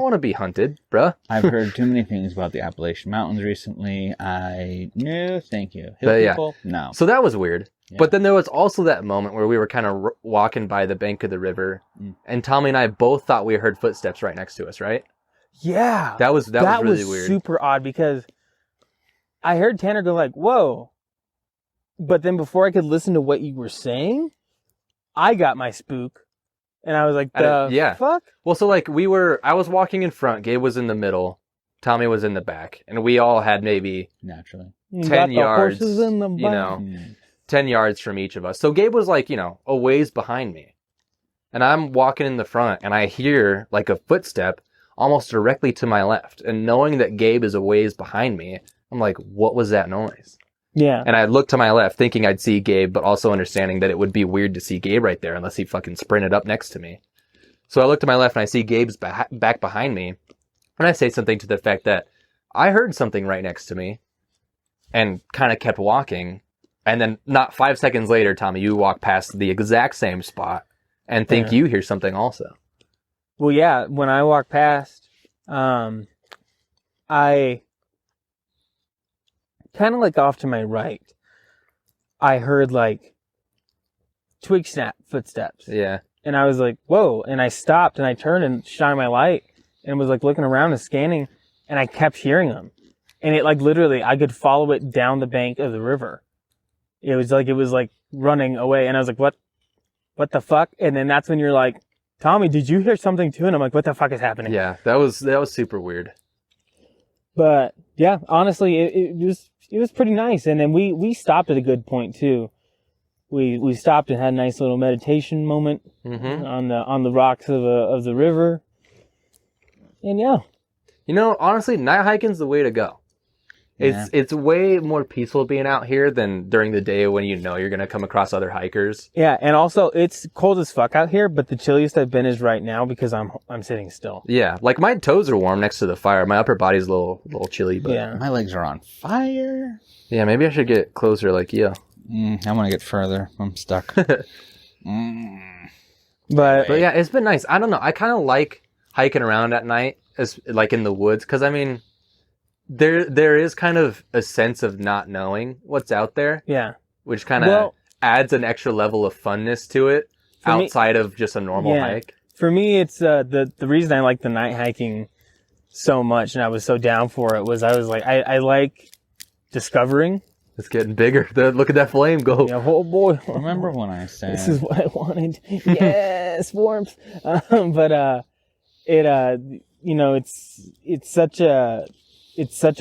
want to be hunted, bruh. I've heard too many things about the Appalachian Mountains recently. No, thank you. Hill But yeah. people? No. So that was weird. Yeah. But then there was also that moment where we were kind of walking by the bank of the river, and Tommy and I both thought we heard footsteps right next to us. Right? Yeah. That was really weird. Super odd because I heard Tanner go like, "Whoa," but then before I could listen to what you were saying, I got my spook, and I was like, "The fuck?" Well, so like I was walking in front, Gabe was in the middle, Tommy was in the back, and we all had maybe Naturally. You 10 got the yards, horses in the you back. know. Mm. 10 yards from each of us. So Gabe was like, a ways behind me. And I'm walking in the front, and I hear like a footstep almost directly to my left. And knowing that Gabe is a ways behind me, I'm like, what was that noise? Yeah. And I looked to my left thinking I'd see Gabe, but also understanding that it would be weird to see Gabe right there unless he fucking sprinted up next to me. So I look to my left and I see Gabe's back behind me. And I say something to the effect that I heard something right next to me and kind of kept walking. And then not 5 seconds later, Tommy, you walk past the exact same spot and think you hear something also. Well, yeah, when I walked past, I kind of like off to my right, I heard like twig snap footsteps. Yeah. And I was like, whoa. And I stopped and I turned and shined my light and was like looking around and scanning, and I kept hearing them. And it like literally, I could follow it down the bank of the river. It was like running away. And I was like, what the fuck? And then that's when you're like, Tommy, did you hear something too? And I'm like, what the fuck is happening? Yeah, that was super weird. But yeah, honestly, it was pretty nice. And then we stopped at a good point too. We stopped and had a nice little meditation moment on the rocks of the river. And yeah. You know, honestly, night hiking's the way to go. Yeah. It's way more peaceful being out here than during the day when you know you're going to come across other hikers. Yeah, and also it's cold as fuck out here, but the chilliest I've been is right now because I'm sitting still. Yeah, like my toes are warm next to the fire. My upper body's a little chilly, but Yeah. My legs are on fire. yeah, maybe I should get closer like you. I want to get further. I'm stuck. But But yeah, it's been nice. I don't know. I kind of like hiking around at night, as like in the woods, because I mean, there is kind of a sense of not knowing what's out there, yeah. which kind of adds an extra level of funness to it outside of just a normal hike. For me, it's the reason I like the night hiking so much, and I was so down for it, was I like discovering. It's getting bigger. Look at that flame go. Yeah, oh boy. Remember when I said This is what I wanted. Yes, warmth. But you know, it's such a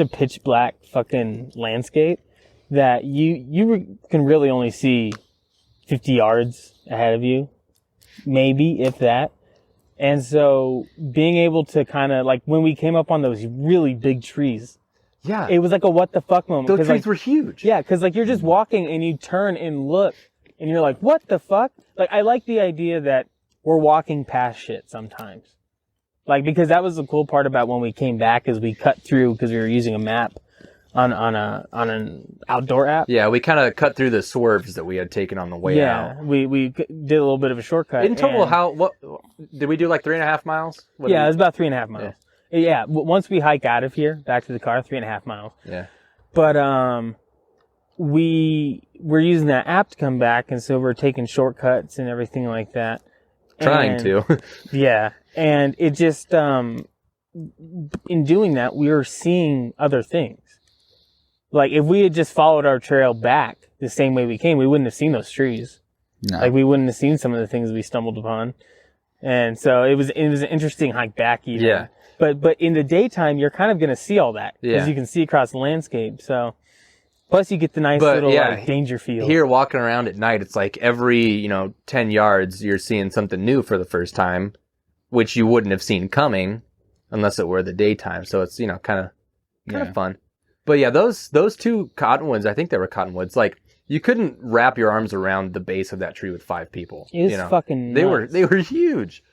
pitch black fucking landscape that you can really only see 50 yards ahead of you, maybe if that. And so being able to kind of like when we came up on those really big trees, Yeah. it was like a what the fuck moment. Those 'Cause, trees like, were huge. yeah, because like you're just walking and you turn and look and you're like, what the fuck? Like I like the idea that we're walking past shit sometimes. Like because that was the cool part about when we came back is we cut through because we were using a map on an outdoor app. Yeah, we kind of cut through the swerves that we had taken on the way out. Yeah, we did a little bit of a shortcut. In total, and- what did we do? Like 3.5 miles? What Yeah, did it was about 3.5 miles. Yeah, once we hike out of here back to the car, 3.5 miles. Yeah. But we're using that app to come back, and so we're taking shortcuts and everything like that. Trying And- to. Yeah, and it just in doing that, we were seeing other things. Like if we had just followed our trail back the same way we came, we wouldn't have seen those trees. no. Like we wouldn't have seen some of the things we stumbled upon. And so it was an interesting hike back even. Yeah. But in the daytime, you're kind of going to see all that because Yeah. you can see across the landscape. So plus you get the nice But, little yeah, like, danger feel. Here, walking around at night, it's like every 10 yards, you're seeing something new for the first time, which you wouldn't have seen coming unless it were the daytime. So it's kind of fun. But yeah, those two cottonwoods, I think they were cottonwoods. Like you couldn't wrap your arms around the base of that tree with 5 people. It was fucking They nuts. were huge.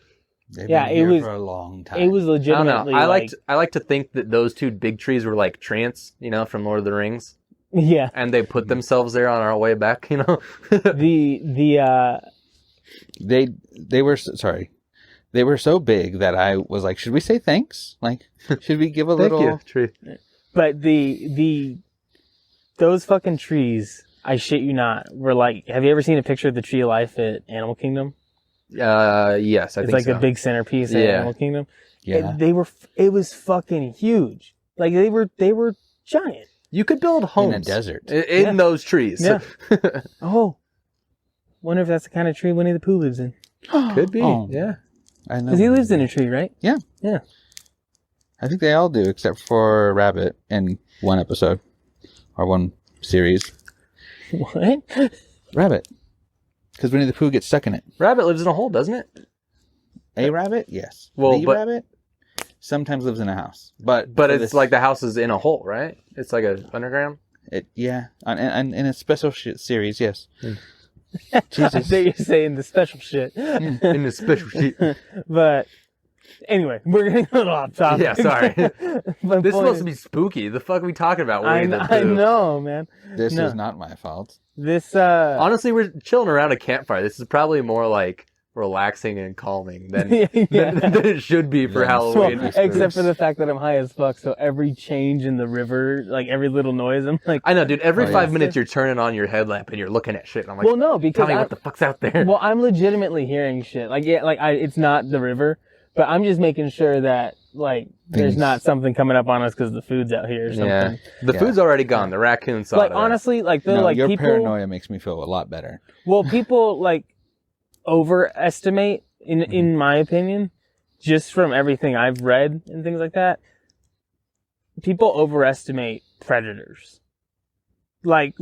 They've yeah, been it here was- for a long time. It was I don't legitimately know. I like to think that those two big trees were like treants, from Lord of the Rings, yeah. and they put themselves there on our way back. They were sorry. They were so big that I was like, should we say thanks? Like, should we give a Thank little? you, tree. But those fucking trees, I shit you not, were like, have you ever seen a picture of the tree of life at Animal Kingdom? Yes, I It's think like so. a big centerpiece at Yeah. Animal Kingdom. Yeah. It was fucking huge. Like they were giant. You could build homes In a desert. in Yeah. those trees. Yeah. Oh, wonder if that's the kind of tree Winnie the Pooh lives in. Could be. Oh. Yeah. I know. Because he lives in a tree, right? Yeah. Yeah. I think they all do, except for Rabbit in one episode or one series. What? Rabbit, because Winnie the Pooh gets stuck in it. Rabbit lives in a hole, doesn't it? A rabbit, yes. Well, the but- rabbit sometimes lives in a house, but But for it's this- like the house is in a hole, right? It's like a underground. and in a special series, yes. Jesus. I think you're saying the special shit. In the special sheet. But anyway, we're getting a little off topic. Yeah, sorry. But This is point supposed is- to be spooky. The fuck are we talking about? I know, man. This No. is not my fault. This Honestly, we're chilling around a campfire. This is probably more like relaxing and calming than, yeah. than it should be for Yeah. Halloween. Well, except for the fact that I'm high as fuck, so every change in the river, like every little noise, I'm like, I know, dude. Every Oh, yeah. 5 minutes, you're turning on your headlamp and you're looking at shit. And I'm like, well, no, tell because me what the fuck's out there. well, I'm legitimately hearing shit. Like, yeah, like it's not the river, but I'm just making sure that like there's Things- not something coming up on us because the food's out here or something. yeah, the Yeah. food's already gone. The raccoon saw Like it. honestly, like the No, like your people. paranoia makes me feel a lot better. Well, people like overestimate, in my opinion, just from everything I've read and things like that. People overestimate predators. Like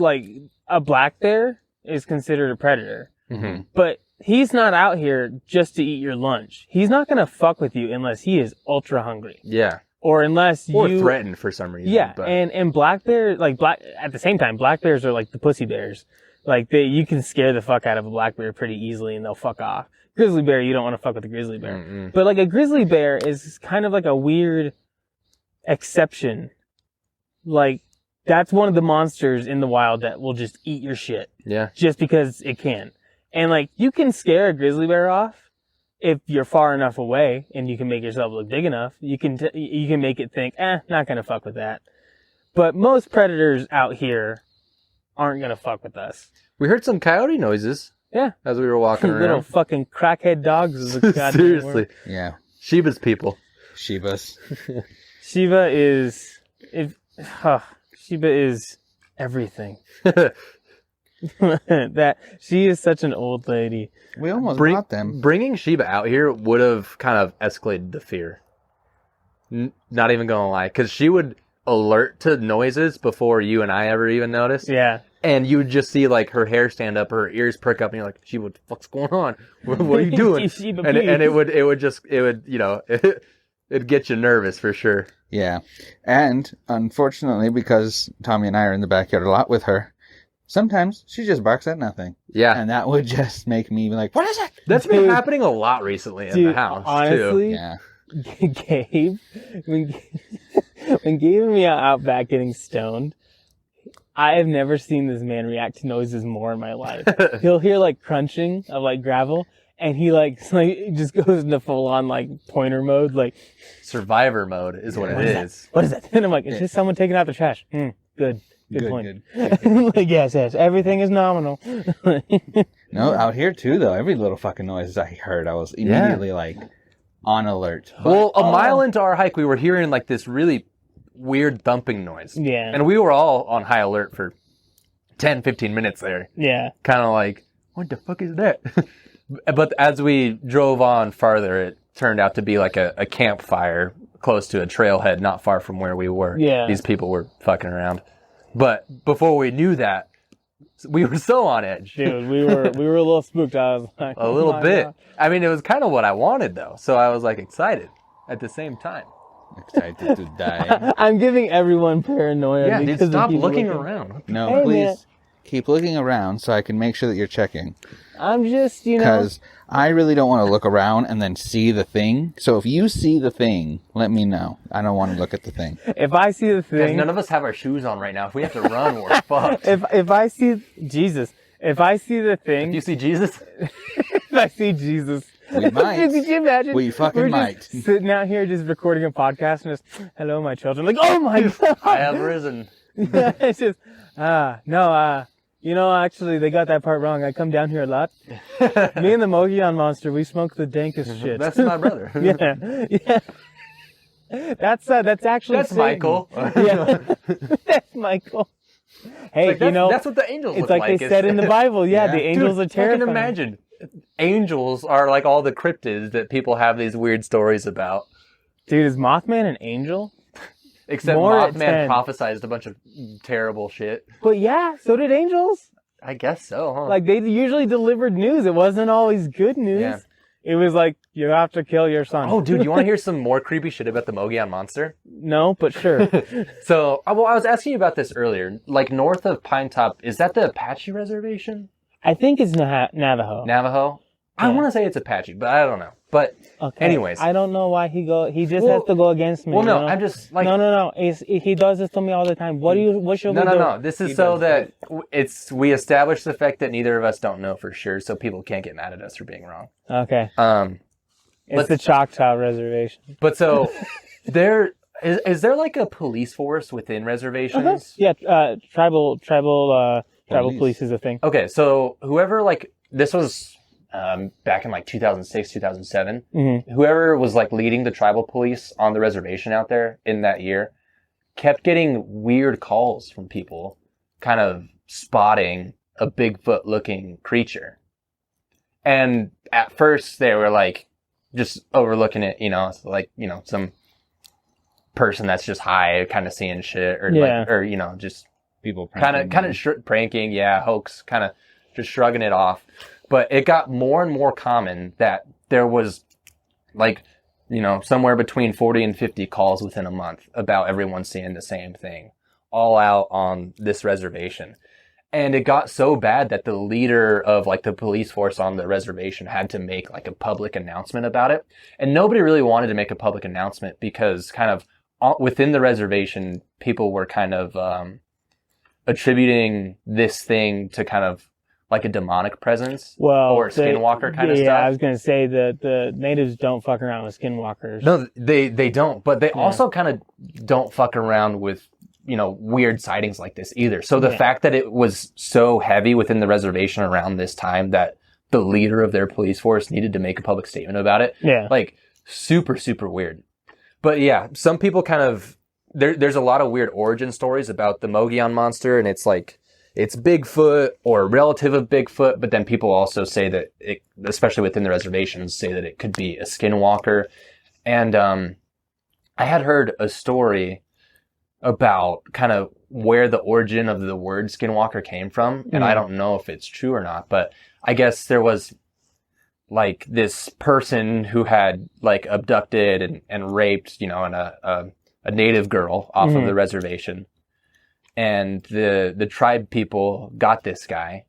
a black bear is considered a predator, Mhm. but he's not out here just to eat your lunch. He's not gonna fuck with you unless he is ultra hungry, Yeah, or unless or you threatened for some reason. Yeah, but and black bear, like black at the same time, black bears are like the pussy bears. Like you can scare the fuck out of a black bear pretty easily, and they'll fuck off. Grizzly bear, you don't want to fuck with a grizzly bear. Mm-mm. But like a grizzly bear is kind of like a weird exception. Like that's one of the monsters in the wild that will just eat your shit yeah, just because it can. And like you can scare a grizzly bear off if you're far enough away and you can make yourself look big enough. You can make it think, not gonna fuck with that. But most predators out here aren't gonna fuck with us. we heard some coyote noises. Yeah. As we were walking Little around. fucking crackhead dogs is a goddamn Seriously, word. Yeah. Shiba's people. Shivas. Shiva is Shiva is everything. That she is such an old lady. We almost bought them. Bringing Shiba out here would have kind of escalated the fear. Not even gonna lie, because she would alert to noises before you and I ever even noticed. Yeah. And you would just see like her hair stand up, her ears prick up, and you're like, "Shiba, what the fuck's going on? What are you doing?" Shiba, and please. it would you know it'd get you nervous for sure. Yeah. And unfortunately, because Tommy and I are in the backyard a lot with her, sometimes she just barks at nothing. Yeah, And that would just make me be like, what is it? that's been Dude. happening a lot recently in Dude, the house too. honestly, Yeah. Gabe, when Gabe and me are out back getting stoned, I have never seen this man react to noises more in my life. He'll hear like crunching of like gravel, and he like just goes into full on like pointer mode, like Survivor mode is what what it is that? is. What is that? And I'm like, it's just someone taking out the trash. Good point. Good. Like yes, everything is nominal. No, out here too, though. Every little fucking noise I heard, I was immediately like on alert. But- Well, a mile into our hike, we were hearing like this really weird thumping noise. Yeah. And we were all on high alert for 10, 15 minutes there. Yeah. Kind of like, what the fuck is that? But as we drove on farther, it turned out to be like a campfire close to a trailhead not far from where we were. Yeah. These people were fucking around. But before we knew that, we were so on edge. Dude, we were a little spooked. I was like, A little oh my bit. God. I mean, it was kind of what I wanted though. So I was like excited at the same time. Excited to die. I'm giving everyone paranoia. Yeah, dude, because of stop people looking around. No, Hey, please man. keep looking around so I can make sure that you're checking. I'm just, Because I really don't want to look around and then see the thing. So if you see the thing, let me know. I don't want to look at the thing. if I see the Guys, thing, none of us have our shoes on right now. If we have to run, we're fucked. if I see Jesus, if I see the thing, If you see Jesus, if I see Jesus, We might. Could you imagine? We fucking We're might. just sitting out here just recording a podcast and just, hello, my children. Like, oh my God. I have risen. Yeah, it's just, actually, they got that part wrong. I come down here a lot. Me and the Mogion monster, we smoke the dankest shit. That's my brother. yeah. That's actually That's Satan. Michael. Yeah, that's Michael. Hey, Like, that's what the angels it's look like like. they said in the Bible. Yeah, Yeah. the angels are terrifying. I can imagine. Angels are like all the cryptids that people have these weird stories about. Dude, is Mothman an angel? Except More at Mothman 10. prophesized a bunch of terrible shit. But yeah, so did angels. I guess so, huh? Like, they usually delivered news. It wasn't always good news. Yeah. It was like, you have to kill your son. Oh, dude, you want to hear some more creepy shit about the Mogion monster? No, but sure. So, I was asking you about this earlier. Like, north of Pine Top, is that the Apache reservation? I think it's Navajo. Navajo? I Yeah. want to say it's Apache, but I don't know. But Okay. anyways. I don't know why he just has to go against me. Well, no, you know? I'm just like... No. He does this to me all the time. What should we do? No. This is so that we establish the fact that neither of us don't know for sure, so people can't get mad at us for being wrong. Okay. But It's the Choctaw Reservation. But so is there like a police force within reservations? Yeah, tribal police is a thing. Okay, so whoever like this was back in like 2006, 2007. Mm-hmm. Whoever was like leading the tribal police on the reservation out there in that year kept getting weird calls from people kind of spotting a Bigfoot-looking creature. And at first they were like just overlooking it, you know, like, you know, some person that's just high kind of seeing shit or like, or, you know, just People kind of pranking, hoax, kind of just shrugging it off. But it got more and more common that there was like, you know, somewhere between 40 and 50 calls within a month about everyone seeing the same thing all out on this reservation. And it got so bad that the leader of like the police force on the reservation had to make like a public announcement about it. And nobody really wanted to make a public announcement because kind of within the reservation, people were kind of attributing this thing to kind of like a demonic presence or skinwalker kind of stuff. Yeah, I was going to say that the natives don't fuck around with skinwalkers. No, they don't, but they also kind of don't fuck around with, you know, weird sightings like this either. So the fact that it was so heavy within the reservation around this time that the leader of their police force needed to make a public statement about it, like super, super weird. But yeah, some people kind of, there's a lot of weird origin stories about the Mogollon monster, and it's like, it's Bigfoot or a relative of Bigfoot, but then people also say that it, especially within the reservations, say that it could be a skinwalker. And I had heard a story about kind of where the origin of the word skinwalker came from, and I don't know if it's true or not, but I guess there was like this person who had like abducted and raped, you know, a native girl off of the reservation. And the tribe people got this guy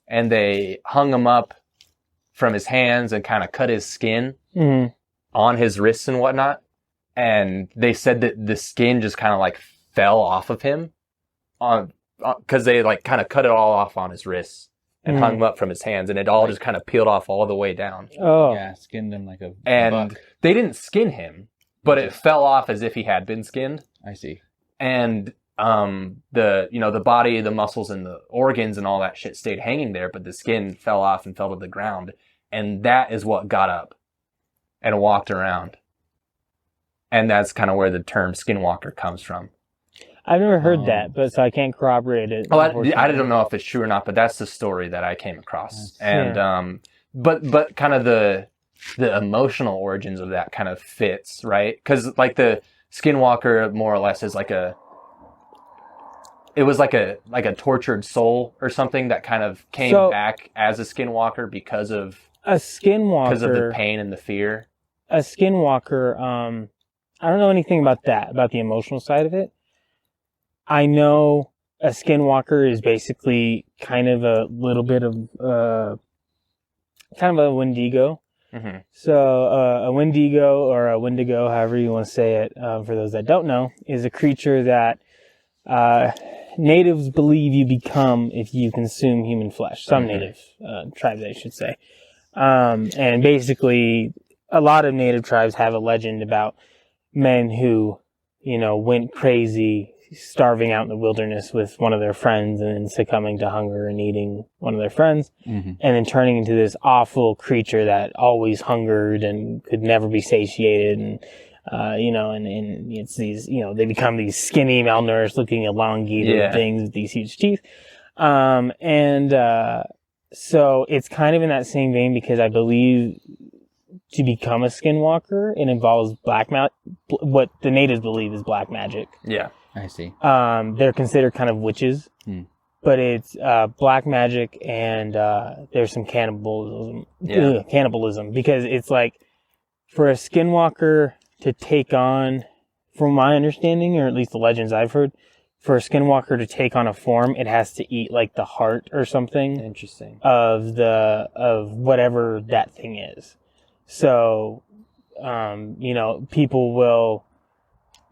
and they hung him up from his hands and kind of cut his skin on his wrists and whatnot. And they said that the skin just kind of like fell off of him because they like kind of cut it all off on his wrists and hung him up from his hands. And it all just kind of peeled off all the way down. Oh. Yeah, skinned him like a And buck. They didn't skin him, but it fell off as if he had been skinned. I see. And the body, the muscles and the organs and all that shit stayed hanging there, but the skin fell off and fell to the ground. And that is what got up and walked around. And that's kind of where the term skinwalker comes from. I've never heard that, but so I can't corroborate it. Oh, I don't know if it's true or not, but that's the story that I came across. And, but kind of the emotional origins of that kind of fits, right? Cause like the skinwalker more or less is like it was like a tortured soul or something that kind of came back as a skinwalker because of the pain and the fear. A skinwalker, I don't know anything about that, about the emotional side of it. I know a skinwalker is basically kind of a little bit of, kind of a Wendigo. Mm-hmm. So, a Wendigo or a Wendigo, however you want to say it, for those that don't know, is a creature that, natives believe you become if you consume human flesh. Some native, tribes, I should say. And basically, a lot of native tribes have a legend about men who, you know, went crazy, starving out in the wilderness with one of their friends and then succumbing to hunger and eating one of their friends and then turning into this awful creature that always hungered and could never be satiated. And, and it's these, you know, they become these skinny, malnourished looking elongated things with these huge teeth. So it's kind of in that same vein because I believe to become a skinwalker, it involves what the natives believe is black magic. Yeah. I see. They're considered kind of witches, but it's black magic and there's some cannibalism. Cannibalism, because it's like for a skinwalker to take on, from my understanding, or at least the legends I've heard, for a skinwalker to take on a form, it has to eat like the heart or something Interesting. of whatever that thing is. So, people will.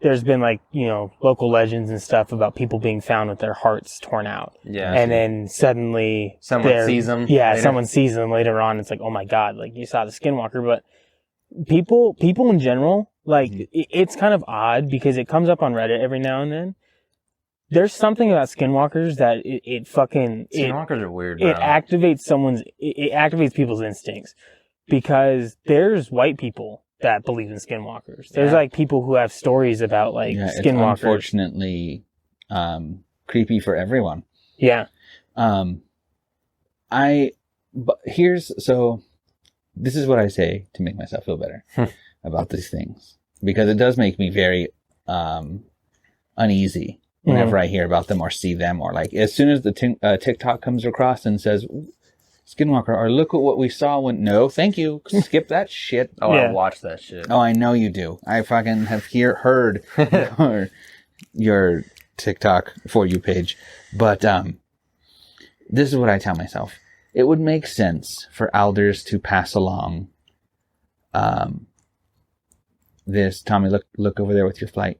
There's been like local legends and stuff about people being found with their hearts torn out. Yeah. And then suddenly Someone sees them. Yeah, later. someone sees them later on. It's like, oh my god, like you saw the skinwalker. But people in general, like it's kind of odd because it comes up on Reddit every now and then. There's something about skinwalkers that Skinwalkers are weird, bro. it activates people's instincts, because there's white people that believe in skinwalkers. There's like people who have stories about like skinwalkers. It's unfortunately creepy for everyone. Yeah. This is what I say to make myself feel better about these things, because it does make me very uneasy whenever I hear about them or see them, or like as soon as the TikTok comes across and says skinwalker, or look at what we saw when, no, thank you, skip that shit. Oh, yeah. I watch that shit. Oh, I know you do. I fucking have heard your TikTok For You page. But this is what I tell myself. It would make sense for elders to pass along this. Tommy, look over there with your flight.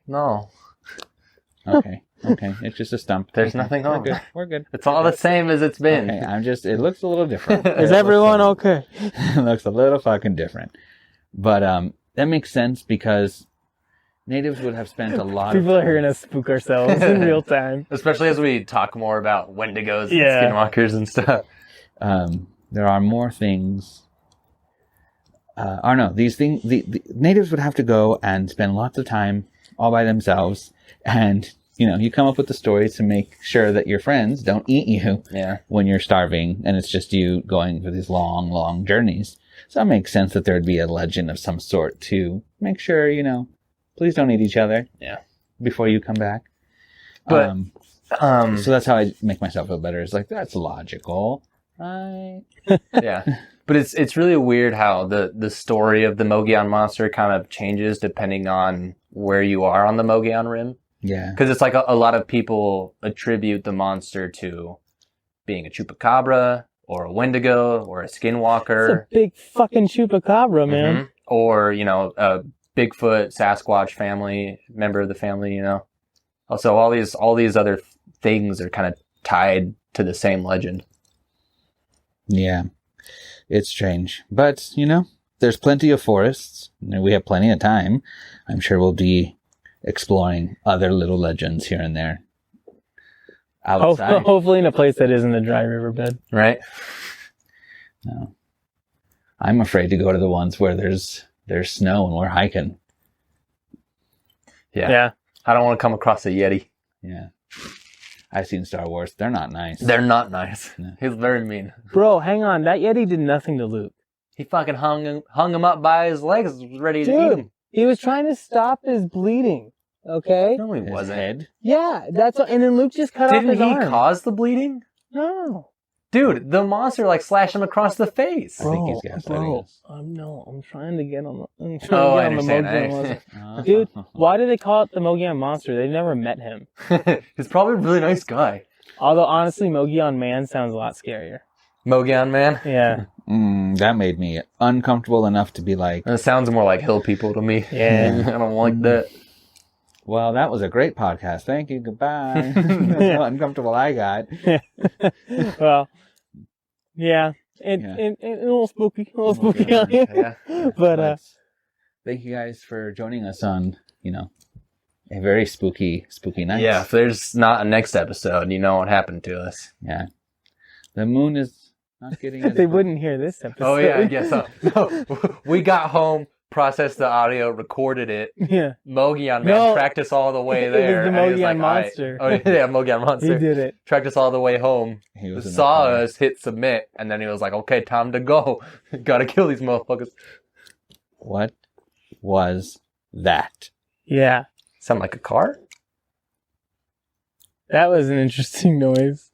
No. Okay. It's just a stump. There's nothing wrong. We're good. It's all the same as it's been. Okay, it looks a little different. Is everyone okay? It looks a little fucking different. But that makes sense because natives would have spent a lot People are hearing us spook ourselves in real time. Especially as we talk more about wendigos and skinwalkers and stuff. There are more things. These things. The natives would have to go and spend lots of time all by themselves, and you come up with the stories to make sure that your friends don't eat you when you're starving, and it's just you going for these long journeys. So it makes sense that there would be a legend of some sort to make sure, please don't eat each other before you come back. But so that's how I make myself feel better. It's like, that's logical. Yeah. But it's really weird how the story of the Mogollon Monster kind of changes depending on where you are on the Mogollon Rim. Yeah. Because it's like a lot of people attribute the monster to being a chupacabra or a wendigo or a skinwalker. It's a big fucking chupacabra, man. Mm-hmm. Or, a Bigfoot, Sasquatch member of the family, Also, all these other things are kind of tied to the same legend. Yeah. It's strange. But, there's plenty of forests. We have plenty of time. I'm sure we'll be exploring other little legends here and there. Outside. Hopefully in a place that isn't a dry riverbed. Right? No. I'm afraid to go to the ones where there's snow and we're hiking. Yeah. I don't want to come across a Yeti. Yeah. I've seen Star Wars. They're not nice. They're not nice. No. He's very mean. Bro, hang on. That Yeti did nothing to Luke. He fucking hung him up by his legs, was ready to eat him. He was trying to stop his bleeding. Okay? No, he His wasn't. head? Yeah, and then Luke just cut off Didn't his he arm. cause the bleeding? No. Dude, the monster slashed him across the face. I think he's gaslighting us. I'm trying to get on the. I'm trying Oh, to I get on the understand. Mogollon Monster. Dude, why do they call it the Mogollon Monster? They've never met him. He's probably a really nice guy. Although honestly, Mogollon Man sounds a lot scarier. Mogollon Man? Yeah. That made me uncomfortable enough to be like, It sounds more like hill people to me. Yeah. I don't like that. well, that was a great podcast. Thank you. Goodbye. That's how uncomfortable I got. Well, yeah. And a little spooky. A little spooky on you. Yeah. But, thank you guys for joining us on, a very spooky night. Yeah, if there's not a next episode, you know what happened to us. Yeah. The moon is not getting as they wouldn't hear this episode. Oh, yeah, I guess so. No, we got home, processed the audio, recorded it. Yeah. Mogollon Man No, tracked us all the way it was there. the and he was Mogollon like, Monster. "All right." Oh, yeah, Mogollon Monster. He did it. Tracked us all the way home. He was in the Saw car. us, hit submit, and then he was like, okay, time to go. Gotta kill these motherfuckers. What was that? Yeah. Sound like a car? That was an interesting noise.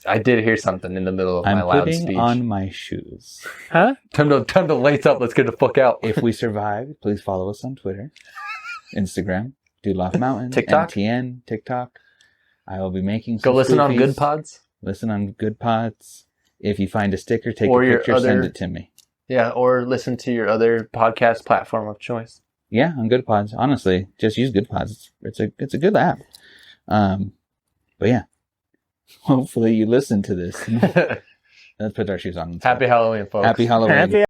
I did hear something in the middle of my I'm loud putting speech. on my shoes. Huh? Time to lace up. Let's get the fuck out. If we survive, please follow us on Twitter, Instagram, Dude Loft Mountain, TikTok? MTN, TikTok. I will be making Go some listen on spoofies. Good Pods. Listen on Good Pods. If you find a sticker, take Or a your picture, send other- it to me. Yeah, or listen to your other podcast platform of choice. Yeah, on Good Pods. Honestly, just use Good Pods. It's a good app. But yeah, hopefully you listen to this. Let's put our shoes on. Happy Halloween, folks. Happy Halloween. Happy